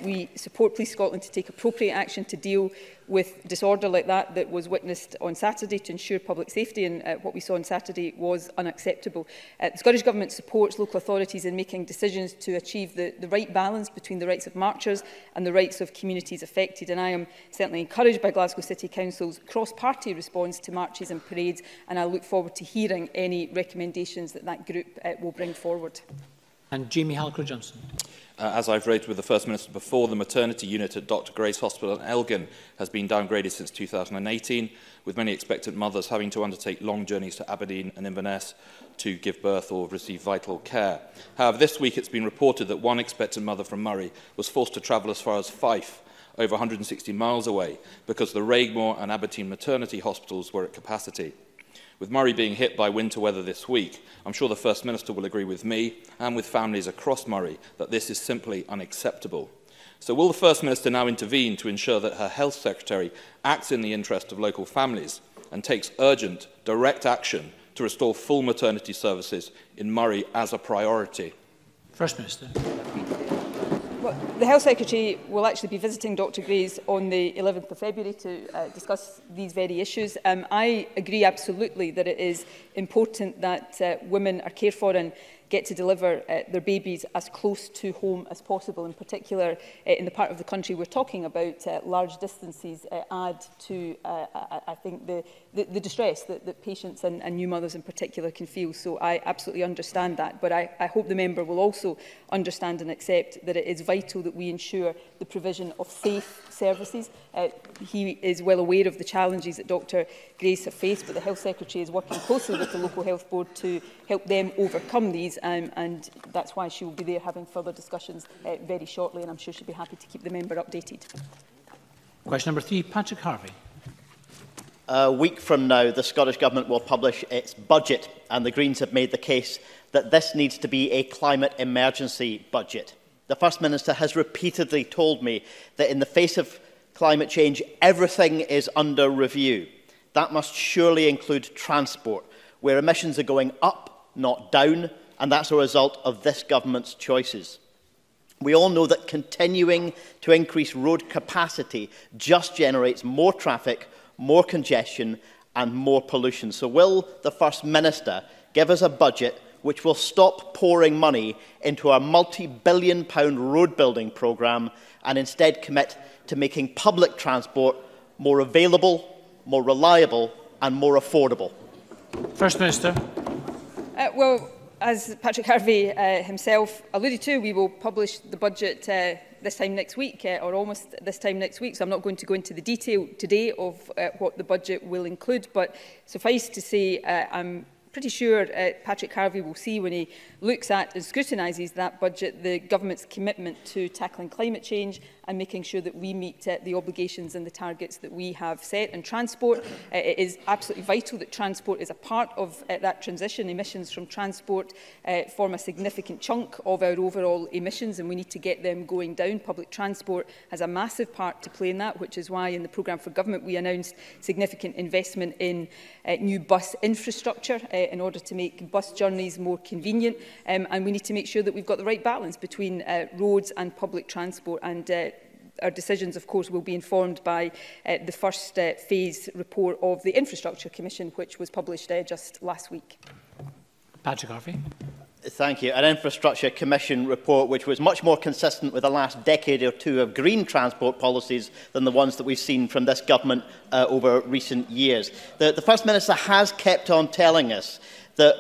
Speaker 7: We support Police Scotland to take appropriate action to deal with disorder like that was witnessed on Saturday to ensure public safety, and what we saw on Saturday was unacceptable. The Scottish Government supports local authorities in making decisions to achieve the right balance between the rights of marchers and the rights of communities affected, and I am certainly encouraged by Glasgow City Council's cross-party response to marches and parades, and I look forward to hearing any recommendations that group will bring forward.
Speaker 13: And Jamie Halker-Johnson.
Speaker 24: As I've raised with the First Minister before, the maternity unit at Dr Grace Hospital in Elgin has been downgraded since 2018, with many expectant mothers having to undertake long journeys to Aberdeen and Inverness to give birth or receive vital care. However, this week it's been reported that one expectant mother from Murray was forced to travel as far as Fife, over 160 miles away, because the Raigmore and Aberdeen maternity hospitals were at capacity. With Murray being hit by winter weather this week, I'm sure the First Minister will agree with me and with families across Murray that this is simply unacceptable. So will the First Minister now intervene to ensure that her Health Secretary acts in the interest of local families and takes urgent, direct action to restore full maternity services in Murray as a priority?
Speaker 13: First Minister.
Speaker 7: Well, the Health Secretary will actually be visiting Dr Grace on the 11th of February to discuss these very issues. I agree absolutely that it is important that women are cared for and get to deliver their babies as close to home as possible. In particular, in the part of the country we're talking about, large distances add to, I think, the distress that patients and new mothers in particular can feel. So I absolutely understand that. But I hope the member will also understand and accept that it is vital that we ensure the provision of safe, services. He is well aware of the challenges that Dr Grace have faced, but the Health Secretary is working closely with the local health board to help them overcome these, and that's why she will be there having further discussions very shortly, and I'm sure she'll be happy to keep the member updated.
Speaker 13: Question number 3, Patrick Harvey.
Speaker 2: A week from now, the Scottish Government will publish its budget, and the Greens have made the case that this needs to be a climate emergency budget. The First Minister has repeatedly told me that in the face of climate change, everything is under review. That must surely include transport, where emissions are going up, not down, and that's a result of this government's choices. We all know that continuing to increase road capacity just generates more traffic, more congestion and more pollution. So will the First Minister give us a budget which will stop pouring money into our multi-billion-pound road building programme and instead commit to making public transport more available, more reliable and more affordable?
Speaker 13: First Minister.
Speaker 7: Well, as Patrick Harvey himself alluded to, we will publish the budget this time next week, or almost this time next week. So I'm not going to go into the detail today of what the budget will include, but suffice to say, I'm pretty sure Patrick Harvey will see when he looks at and scrutinises that budget the government's commitment to tackling climate change and making sure that we meet the obligations and the targets that we have set. And transport, it is absolutely vital that transport is a part of that transition. Emissions from transport form a significant chunk of our overall emissions, and we need to get them going down. Public transport has a massive part to play in that, which is why in the programme for government we announced significant investment in new bus infrastructure in order to make bus journeys more convenient. And we need to make sure that we've got the right balance between roads and public transport. And our decisions, of course, will be informed by the first phase report of the Infrastructure Commission, which was published just last week.
Speaker 13: Patrick Harvey.
Speaker 2: Thank you. An Infrastructure Commission report which was much more consistent with the last decade or two of green transport policies than the ones that we've seen from this government over recent years. The First Minister has kept on telling us that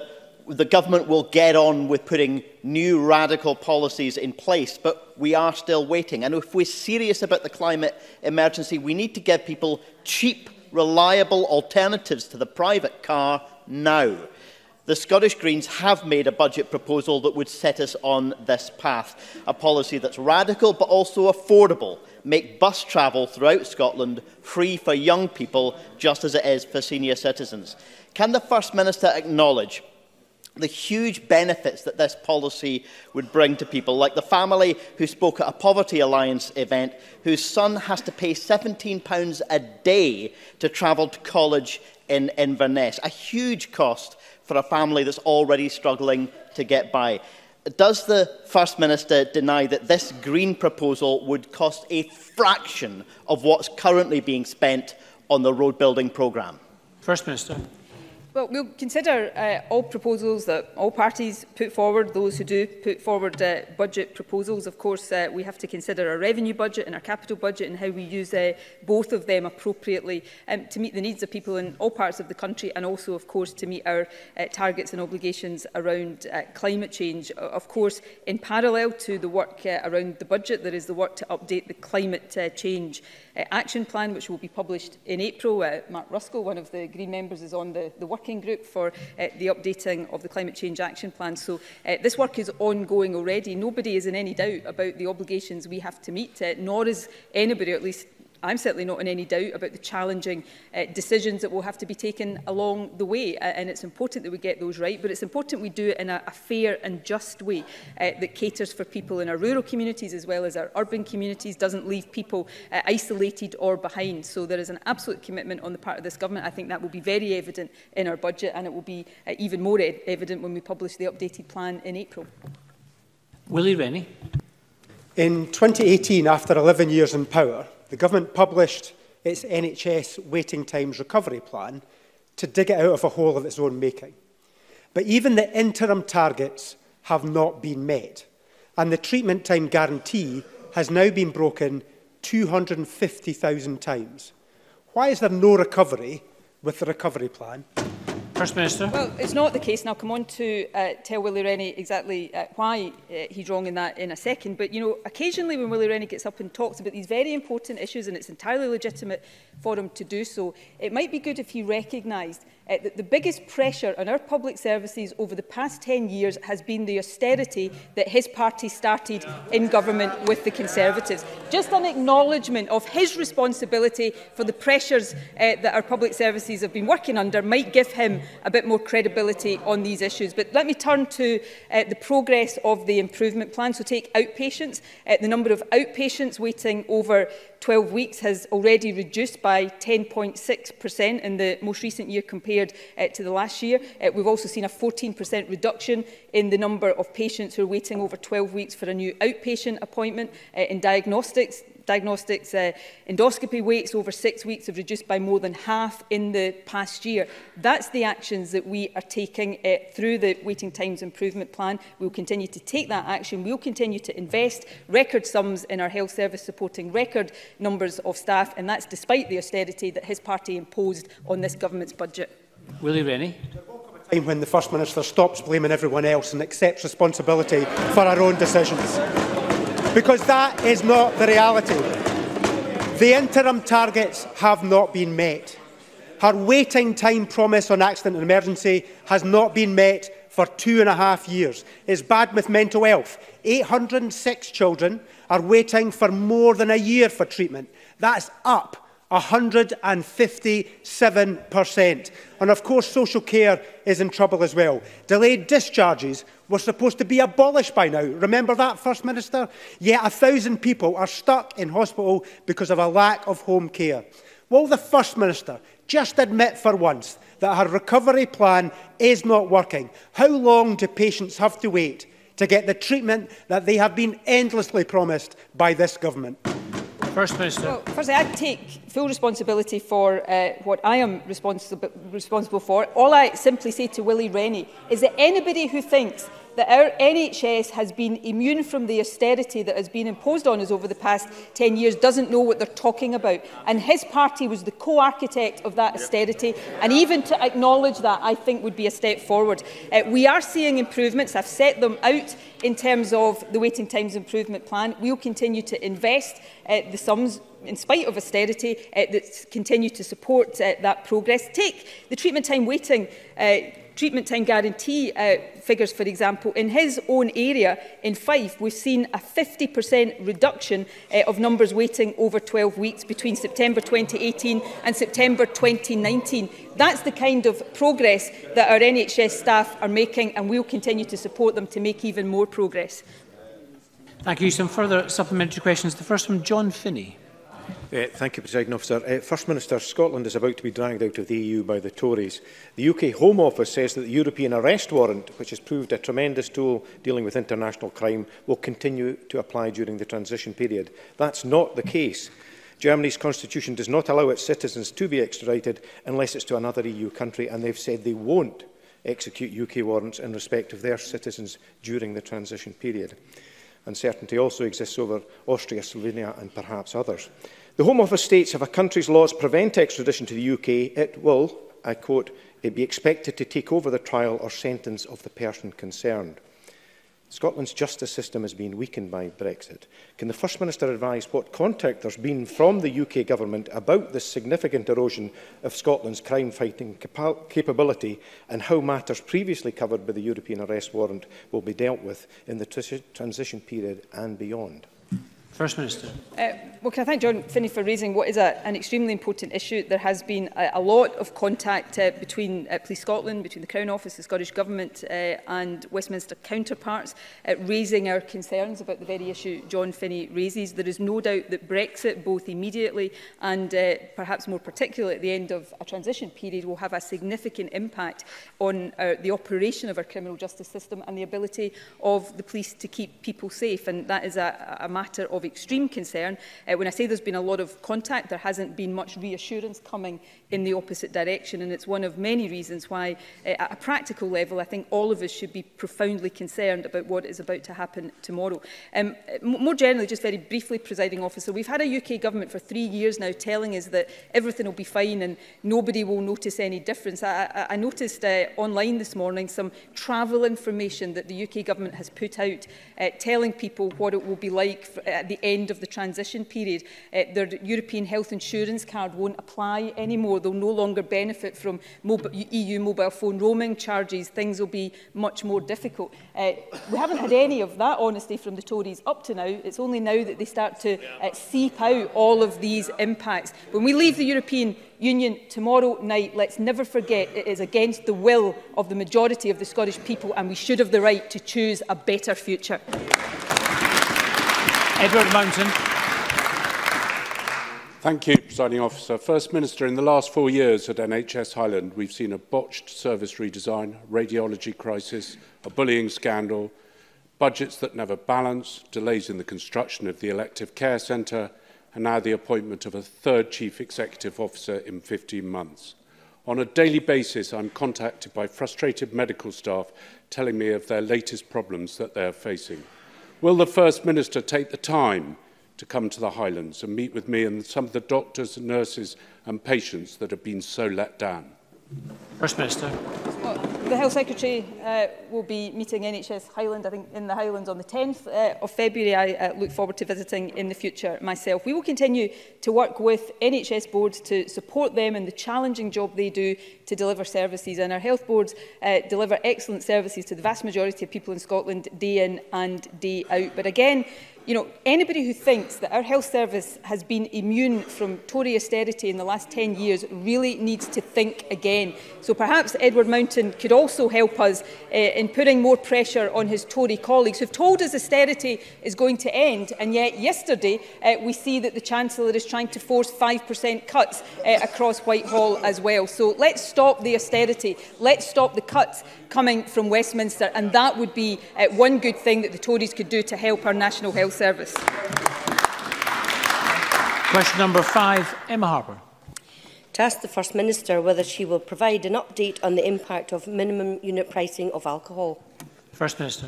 Speaker 2: the government will get on with putting new radical policies in place, but we are still waiting. And if we're serious about the climate emergency, we need to give people cheap, reliable alternatives to the private car now. The Scottish Greens have made a budget proposal that would set us on this path, a policy that's radical but also affordable, make bus travel throughout Scotland free for young people just as it is for senior citizens. Can the First Minister acknowledge the huge benefits that this policy would bring to people, like the family who spoke at a Poverty Alliance event, whose son has to pay £17 a day to travel to college in Inverness, a huge cost for a family that's already struggling to get by? Does the First Minister deny that this Green proposal would cost a fraction of what's currently being spent on the road building programme?
Speaker 13: First Minister.
Speaker 7: Well, we'll consider all proposals that all parties put forward, those who do put forward budget proposals. Of course, we have to consider our revenue budget and our capital budget and how we use both of them appropriately to meet the needs of people in all parts of the country, and also, of course, to meet our targets and obligations around climate change. Of course, in parallel to the work around the budget, there is the work to update the climate change action plan, which will be published in April. Mark Ruskell, one of the Green members, is on the working group for the updating of the climate change action plan. So this work is ongoing already. Nobody is in any doubt about the obligations we have to meet, nor is anybody, or at least I'm certainly not in any doubt about the challenging decisions that will have to be taken along the way. And it's important that we get those right, but it's important we do it in a fair and just way that caters for people in our rural communities as well as our urban communities, doesn't leave people isolated or behind. So there is an absolute commitment on the part of this government. I think that will be very evident in our budget, and it will be even more evident when we publish the updated plan in April.
Speaker 13: Willie Rennie.
Speaker 8: In 2018, after 11 years in power, the government published its NHS waiting times recovery plan to dig it out of a hole of its own making. But even the interim targets have not been met, and the treatment time guarantee has now been broken 250,000 times. Why is there no recovery with the recovery plan?
Speaker 13: First Minister.
Speaker 7: Well, it's not the case, and I'll come on to tell Willie Rennie exactly why he's wrong in that in a second. But, you know, occasionally when Willie Rennie gets up and talks about these very important issues, and it's entirely legitimate for him to do so, it might be good if he recognised that the biggest pressure on our public services over the past 10 years has been the austerity that his party started in government with the Conservatives. Just an acknowledgement of his responsibility for the pressures that our public services have been working under might give him a bit more credibility on these issues. But let me turn to the progress of the improvement plan. So take outpatients. The number of outpatients waiting over 12 weeks has already reduced by 10.6% in the most recent year compared to the last year. We've also seen a 14% reduction in the number of patients who are waiting over 12 weeks for a new outpatient appointment. In diagnostics, endoscopy waits over 6 weeks have reduced by more than half in the past year. That's the actions that we are taking through the Waiting Times Improvement Plan. We will continue to take that action. We will continue to invest record sums in our health service, supporting record numbers of staff, and that's despite the austerity that his party imposed on this government's budget.
Speaker 13: Willie Rennie.
Speaker 8: Time when the First Minister stops blaming everyone else and accepts responsibility for our own decisions. Because that is not the reality. The interim targets have not been met. Her waiting time promise on accident and emergency has not been met for 2.5 years. It's bad with mental health. 806 children are waiting for more than a year for treatment. That's up 157%. And of course, social care is in trouble as well. Delayed discharges were supposed to be abolished by now. Remember that, First Minister? Yet 1,000 people are stuck in hospital because of a lack of home care. Will the First Minister just admit for once that her recovery plan is not working? How long do patients have to wait to get the treatment that they have been endlessly promised by this government?
Speaker 13: First Minister.
Speaker 7: Well, firstly, I take full responsibility for what I am responsible for. All I simply say to Willie Rennie is that anybody who thinks that our NHS has been immune from the austerity that has been imposed on us over the past 10 years doesn't know what they're talking about. And his party was the co-architect of that austerity. And even to acknowledge that, I think, would be a step forward. We are seeing improvements. I've set them out in terms of the Waiting Times Improvement Plan. We will continue to invest the sums in spite of austerity, that continue to support that progress. Take the treatment time guarantee figures, for example. In his own area, in Fife, we've seen a 50% reduction of numbers waiting over 12 weeks between September 2018 and September 2019. That's the kind of progress that our NHS staff are making, and we'll continue to support them to make even more progress.
Speaker 13: Thank you. Some further supplementary questions. The first from John Finney.
Speaker 3: Thank you, Presiding Officer. First Minister, Scotland is about to be dragged out of the EU by the Tories. The UK Home Office says that the European arrest warrant, which has proved a tremendous tool dealing with international crime, will continue to apply during the transition period. That's not the case. Germany's constitution does not allow its citizens to be extradited unless it's to another EU country, and they've said they won't execute UK warrants in respect of their citizens during the transition period. Uncertainty also exists over Austria, Slovenia and perhaps others. The Home Office states if a country's laws prevent extradition to the UK, it will, I quote, "it be expected to take over the trial or sentence of the person concerned." Scotland's justice system has been weakened by Brexit. Can the First Minister advise what contact there's been from the UK Government about this significant erosion of Scotland's crime-fighting capability and how matters previously covered by the European arrest warrant will be dealt with in the transition period and beyond?
Speaker 13: First Minister.
Speaker 7: Well, can I thank John Finney for raising what is an extremely important issue. There has been a lot of contact between Police Scotland, between the Crown Office, the Scottish Government and Westminster counterparts, raising our concerns about the very issue John Finney raises. There is no doubt that Brexit, both immediately and perhaps more particularly at the end of a transition period, will have a significant impact on the operation of our criminal justice system and the ability of the police to keep people safe. And that is a matter of of extreme concern. When I say there's been a lot of contact, there hasn't been much reassurance coming in the opposite direction, and it's one of many reasons why, at a practical level, I think all of us should be profoundly concerned about what is about to happen tomorrow. More generally, just very briefly, Presiding Officer, we've had a UK government for 3 years now telling us that everything will be fine and nobody will notice any difference. I noticed online this morning some travel information that the UK government has put out telling people what it will be like at the end of the transition period. Their European health insurance card won't apply anymore. They'll no longer benefit from EU mobile phone roaming charges. Things will be much more difficult. We haven't had any of that honesty from the Tories up to now. It's only now that they start to seep out all of these impacts. When we leave the European Union tomorrow night, let's never forget it is against the will of the majority of the Scottish people, and we should have the right to choose a better future.
Speaker 16: Edward Mountain. Thank you, Presiding Officer. First Minister, in the last 4 years at NHS Highland, we've seen a botched service redesign, radiology crisis, a bullying scandal, budgets that never balance, delays in the construction of the elective care centre, and now the appointment of a third Chief Executive Officer in 15 months. On a daily basis, I'm contacted by frustrated medical staff telling me of their latest problems that they are facing. Will the First Minister take the time to come to the Highlands and meet with me and some of the doctors, nurses and patients that have been so let down?
Speaker 13: First Minister.
Speaker 7: Well, the Health Secretary will be meeting NHS Highland, I think, in the Highlands on the 10th of February. I look forward to visiting in the future myself. We will continue to work with NHS boards to support them in the challenging job they do to deliver services. And our health boards deliver excellent services to the vast majority of people in Scotland day in and day out. But again, you know, anybody who thinks that our health service has been immune from Tory austerity in the last 10 years really needs to think again. So perhaps Edward Mountain could also help us in putting more pressure on his Tory colleagues who've told us austerity is going to end, and yet yesterday we see that the Chancellor is trying to force 5% cuts across Whitehall as well. So let's stop the austerity, let's stop the cuts coming from Westminster, and that would be one good thing that the Tories could do to help our National Health Service.
Speaker 13: Question number 5, Emma Harper.
Speaker 17: To ask the First Minister whether she will provide an update on the impact of minimum unit pricing of alcohol.
Speaker 13: First Minister.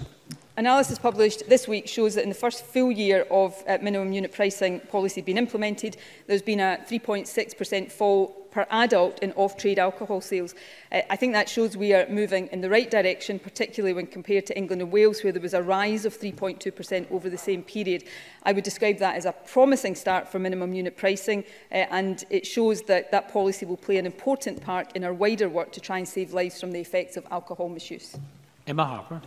Speaker 7: Analysis published this week shows that in the first full year of minimum unit pricing policy being implemented, there's been a 3.6% fall per adult in off-trade alcohol sales. I think that shows we are moving in the right direction, particularly when compared to England and Wales, where there was a rise of 3.2% over the same period. I would describe that as a promising start for minimum unit pricing, and it shows that that policy will play an important part in our wider work to try and save lives from the effects of alcohol misuse.
Speaker 13: Emma Harper.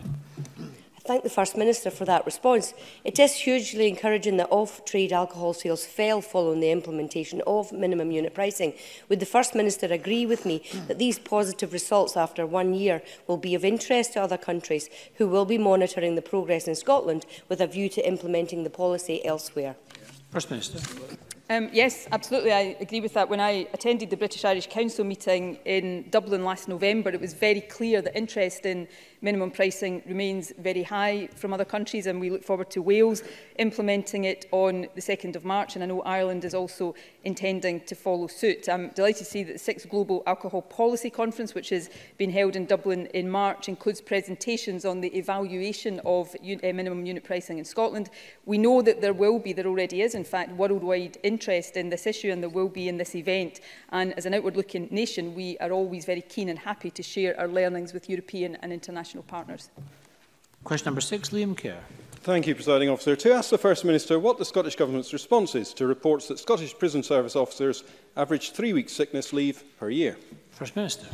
Speaker 17: I thank the First Minister for that response. It is hugely encouraging that off-trade alcohol sales fell following the implementation of minimum unit pricing. Would the First Minister agree with me that these positive results after 1 year will be of interest to other countries who will be monitoring the progress in Scotland with a view to implementing the policy elsewhere?
Speaker 13: First Minister.
Speaker 7: Yes, absolutely. I agree with that. When I attended the British Irish Council meeting in Dublin last November, it was very clear that interest in minimum pricing remains very high from other countries, and we look forward to Wales implementing it on the 2nd of March, and I know Ireland is also intending to follow suit. I'm delighted to see that the 6th Global Alcohol Policy Conference, which has been held in Dublin in March, includes presentations on the evaluation of minimum unit pricing in Scotland. We know that there already is, in fact, worldwide interest in this issue, and there will be in this event. And as an outward-looking nation, we are always very keen and happy to share our learnings with European and international partners.
Speaker 13: Question number 6, Liam Kerr.
Speaker 23: Thank you, Presiding Officer. To ask the First Minister what the Scottish Government's response is to reports that Scottish Prison Service officers average 3 weeks sickness leave per year.
Speaker 13: First Minister.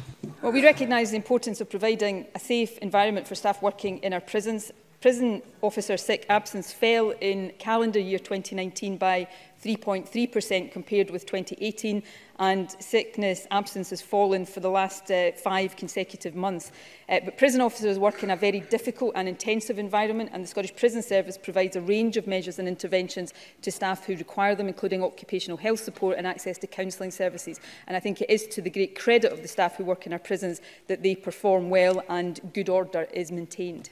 Speaker 7: Well, we recognise the importance of providing a safe environment for staff working in our prisons. Prison officer sick absence fell in calendar year 2019 by 3.3% compared with 2018, and sickness absence has fallen for the last 5 consecutive months. But prison officers work in a very difficult and intensive environment, and the Scottish Prison Service provides a range of measures and interventions to staff who require them, including occupational health support and access to counselling services. And I think it is to the great credit of the staff who work in our prisons that they perform well and good order is maintained.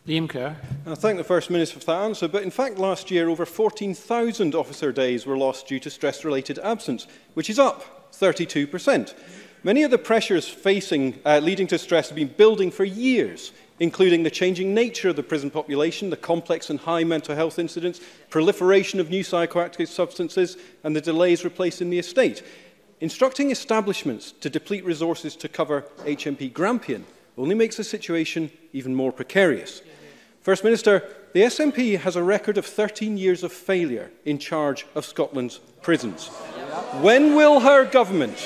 Speaker 13: Liam Kerr.
Speaker 23: I thank the First Minister for that answer, but in fact last year over 14,000 officer days were lost due to stress-related absence, which is up 32%. Many of the pressures leading to stress have been building for years, including the changing nature of the prison population, the complex and high mental health incidents, proliferation of new psychoactive substances, and the delays replacing the estate. Instructing establishments to deplete resources to cover HMP Grampian only makes the situation even more precarious. First Minister, the SNP has a record of 13 years of failure in charge of Scotland's prisons. When will her government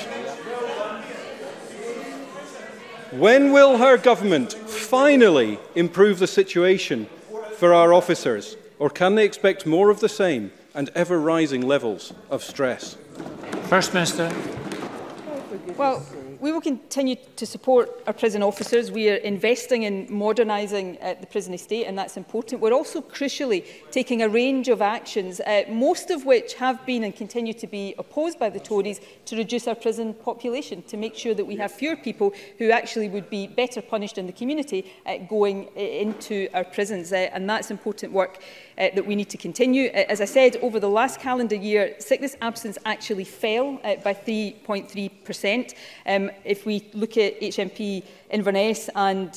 Speaker 23: finally improve the situation for our officers, or can they expect more of the same and ever-rising levels of stress?
Speaker 13: First Minister.
Speaker 7: Well, we will continue to support our prison officers. We are investing in modernising the prison estate, and that's important. We're also crucially taking a range of actions, most of which have been and continue to be opposed by the Tories, to reduce our prison population, to make sure that we have fewer people who actually would be better punished in the community going into our prisons. And that's important work that we need to continue. As I said, over the last calendar year, sickness absence actually fell by 3.3%. If we look at HMP Inverness and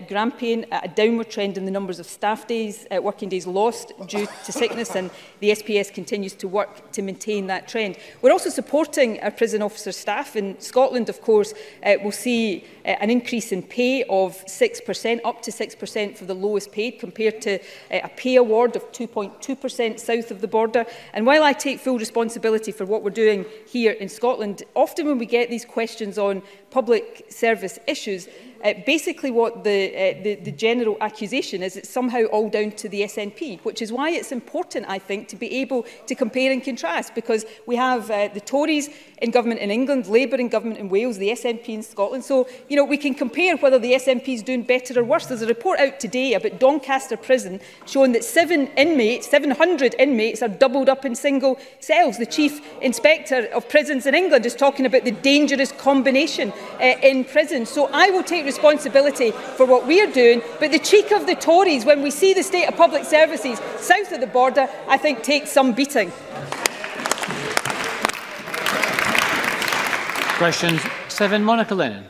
Speaker 7: Grampian, a downward trend in the numbers of staff days, working days lost due to sickness, and the SPS continues to work to maintain that trend. We're also supporting our prison officer staff. In Scotland, of course, we'll see an increase in pay of 6%, up to 6% for the lowest paid, compared to a pay award of 2.2% south of the border. And while I take full responsibility for what we're doing here in Scotland, often when we get these questions on public service issues, basically what the general accusation is, it's somehow all down to the SNP, which is why it's important, I think, to be able to compare and contrast, because we have the Tories in government in England, Labour in government in Wales, the SNP in Scotland. So, you know, we can compare whether the SNP is doing better or worse. There's a report out today about Doncaster Prison showing that 700 inmates are doubled up in single cells. The Chief Inspector of Prisons in England is talking about the dangerous combination in prison. So I will take responsibility for what we are doing, but the cheek of the Tories, when we see the state of public services south of the border, I think takes some beating.
Speaker 13: Question 7, Monica Lennon.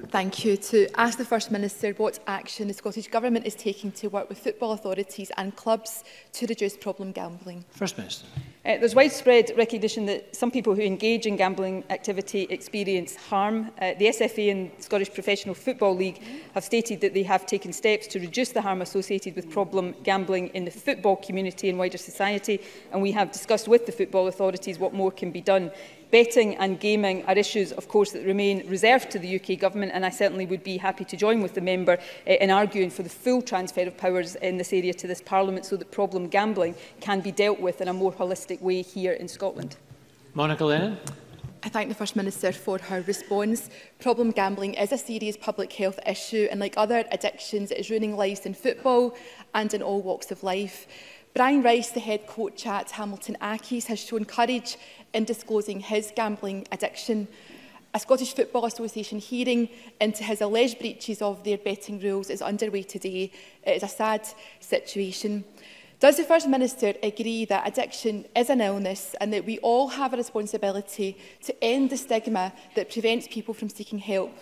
Speaker 12: Thank you. To ask the First Minister what action the Scottish Government is taking to work with football authorities and clubs to reduce problem gambling.
Speaker 13: First Minister.
Speaker 7: There's widespread recognition that some people who engage in gambling activity experience harm. The SFA and Scottish Professional Football League have stated that they have taken steps to reduce the harm associated with problem gambling in the football community and wider society, and we have discussed with the football authorities what more can be done. Betting and gaming are issues, of course, that remain reserved to the UK Government, and I certainly would be happy to join with the member in arguing for the full transfer of powers in this area to this Parliament, so that problem gambling can be dealt with in a more holistic way here in Scotland.
Speaker 13: Monica Lennon.
Speaker 12: I thank the First Minister for her response. Problem gambling is a serious public health issue, and like other addictions, it is ruining lives in football and in all walks of life. Brian Rice, the head coach at Hamilton Accies, has shown courage in disclosing his gambling addiction. A Scottish Football Association hearing into his alleged breaches of their betting rules is underway today. It is a sad situation. Does the First Minister agree that addiction is an illness and that we all have a responsibility to end the stigma that prevents people from seeking help?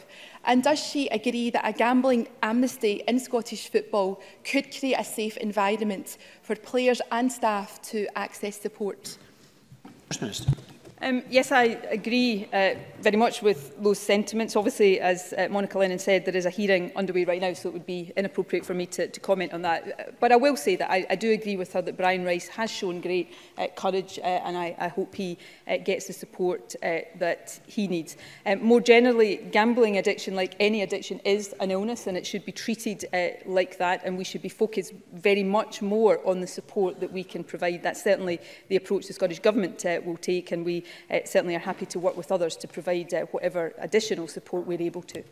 Speaker 12: And does she agree that a gambling amnesty in Scottish football could create a safe environment for players and staff to access support?
Speaker 13: First Minister.
Speaker 7: Yes, I agree very much with those sentiments. Obviously, as Monica Lennon said, there is a hearing underway right now, so it would be inappropriate for me to comment on that. But I will say that I do agree with her that Brian Rice has shown great courage, and I hope he gets the support that he needs. More generally, gambling addiction, like any addiction, is an illness, and it should be treated like that, and we should be focused very much more on the support that we can provide. That's certainly the approach the Scottish Government will take, and we certainly are happy to work with others to provide whatever additional support we're able to.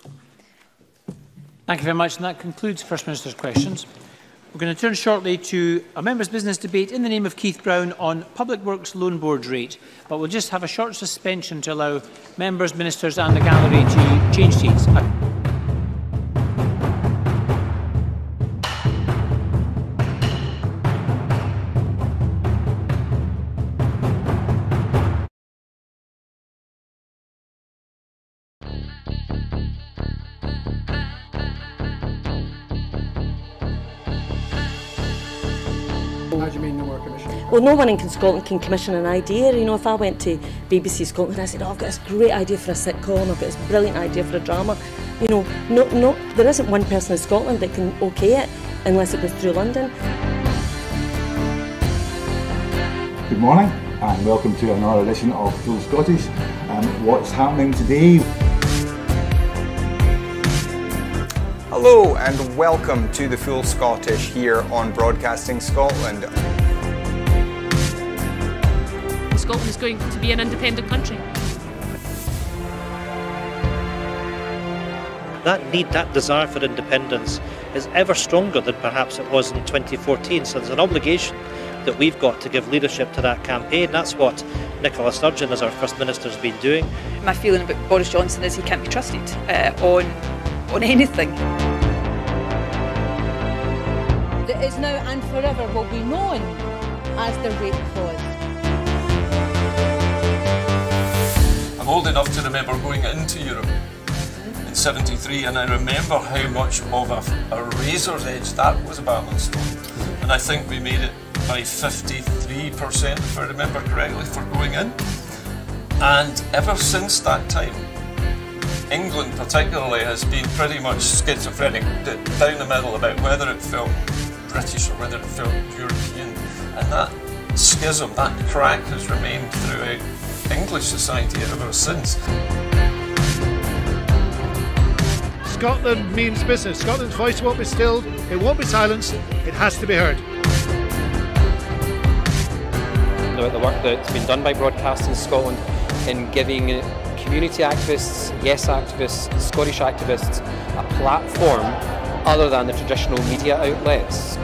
Speaker 13: Thank you very much, and that concludes First Minister's questions. We're going to turn shortly to a members' business debate in the name of Keith Brown on Public Works Loan Board rate, but we'll just have a short suspension to allow members, ministers and the gallery to change seats.
Speaker 17: Well, no one in Scotland can commission an idea. You know, if I went to BBC Scotland and I said, oh, I've got this great idea for a sitcom, I've got this brilliant idea for a drama, you know, there isn't one person in Scotland that can okay it unless it goes through London.
Speaker 18: Good morning and welcome to another edition of Full Scottish. What's happening today?
Speaker 19: Hello and welcome to the Full Scottish here on Broadcasting Scotland.
Speaker 20: Scotland is going to be an independent country.
Speaker 21: That need, that desire for independence is ever stronger than perhaps it was in 2014. So there's an obligation that we've got to give leadership to that campaign. That's what Nicola Sturgeon, as our First Minister, has been doing.
Speaker 25: My feeling about Boris Johnson is he can't be trusted on anything.
Speaker 26: That is now and forever will be known as the rape clause.
Speaker 27: I'm old enough to remember going into Europe in '73, and I remember how much of a razor's edge that was a balanced stone. And I think we made it by 53%, if I remember correctly, for going in. And ever since that time, England particularly has been pretty much schizophrenic, down the middle about whether it felt British or whether it felt European. And that schism, that crack has remained throughout English society ever since.
Speaker 28: Scotland means business. Scotland's voice won't be stilled, it won't be silenced, it has to be heard.
Speaker 29: The work that's been done by Broadcasting Scotland in giving community activists, yes activists, Scottish activists a platform other than the traditional media outlets.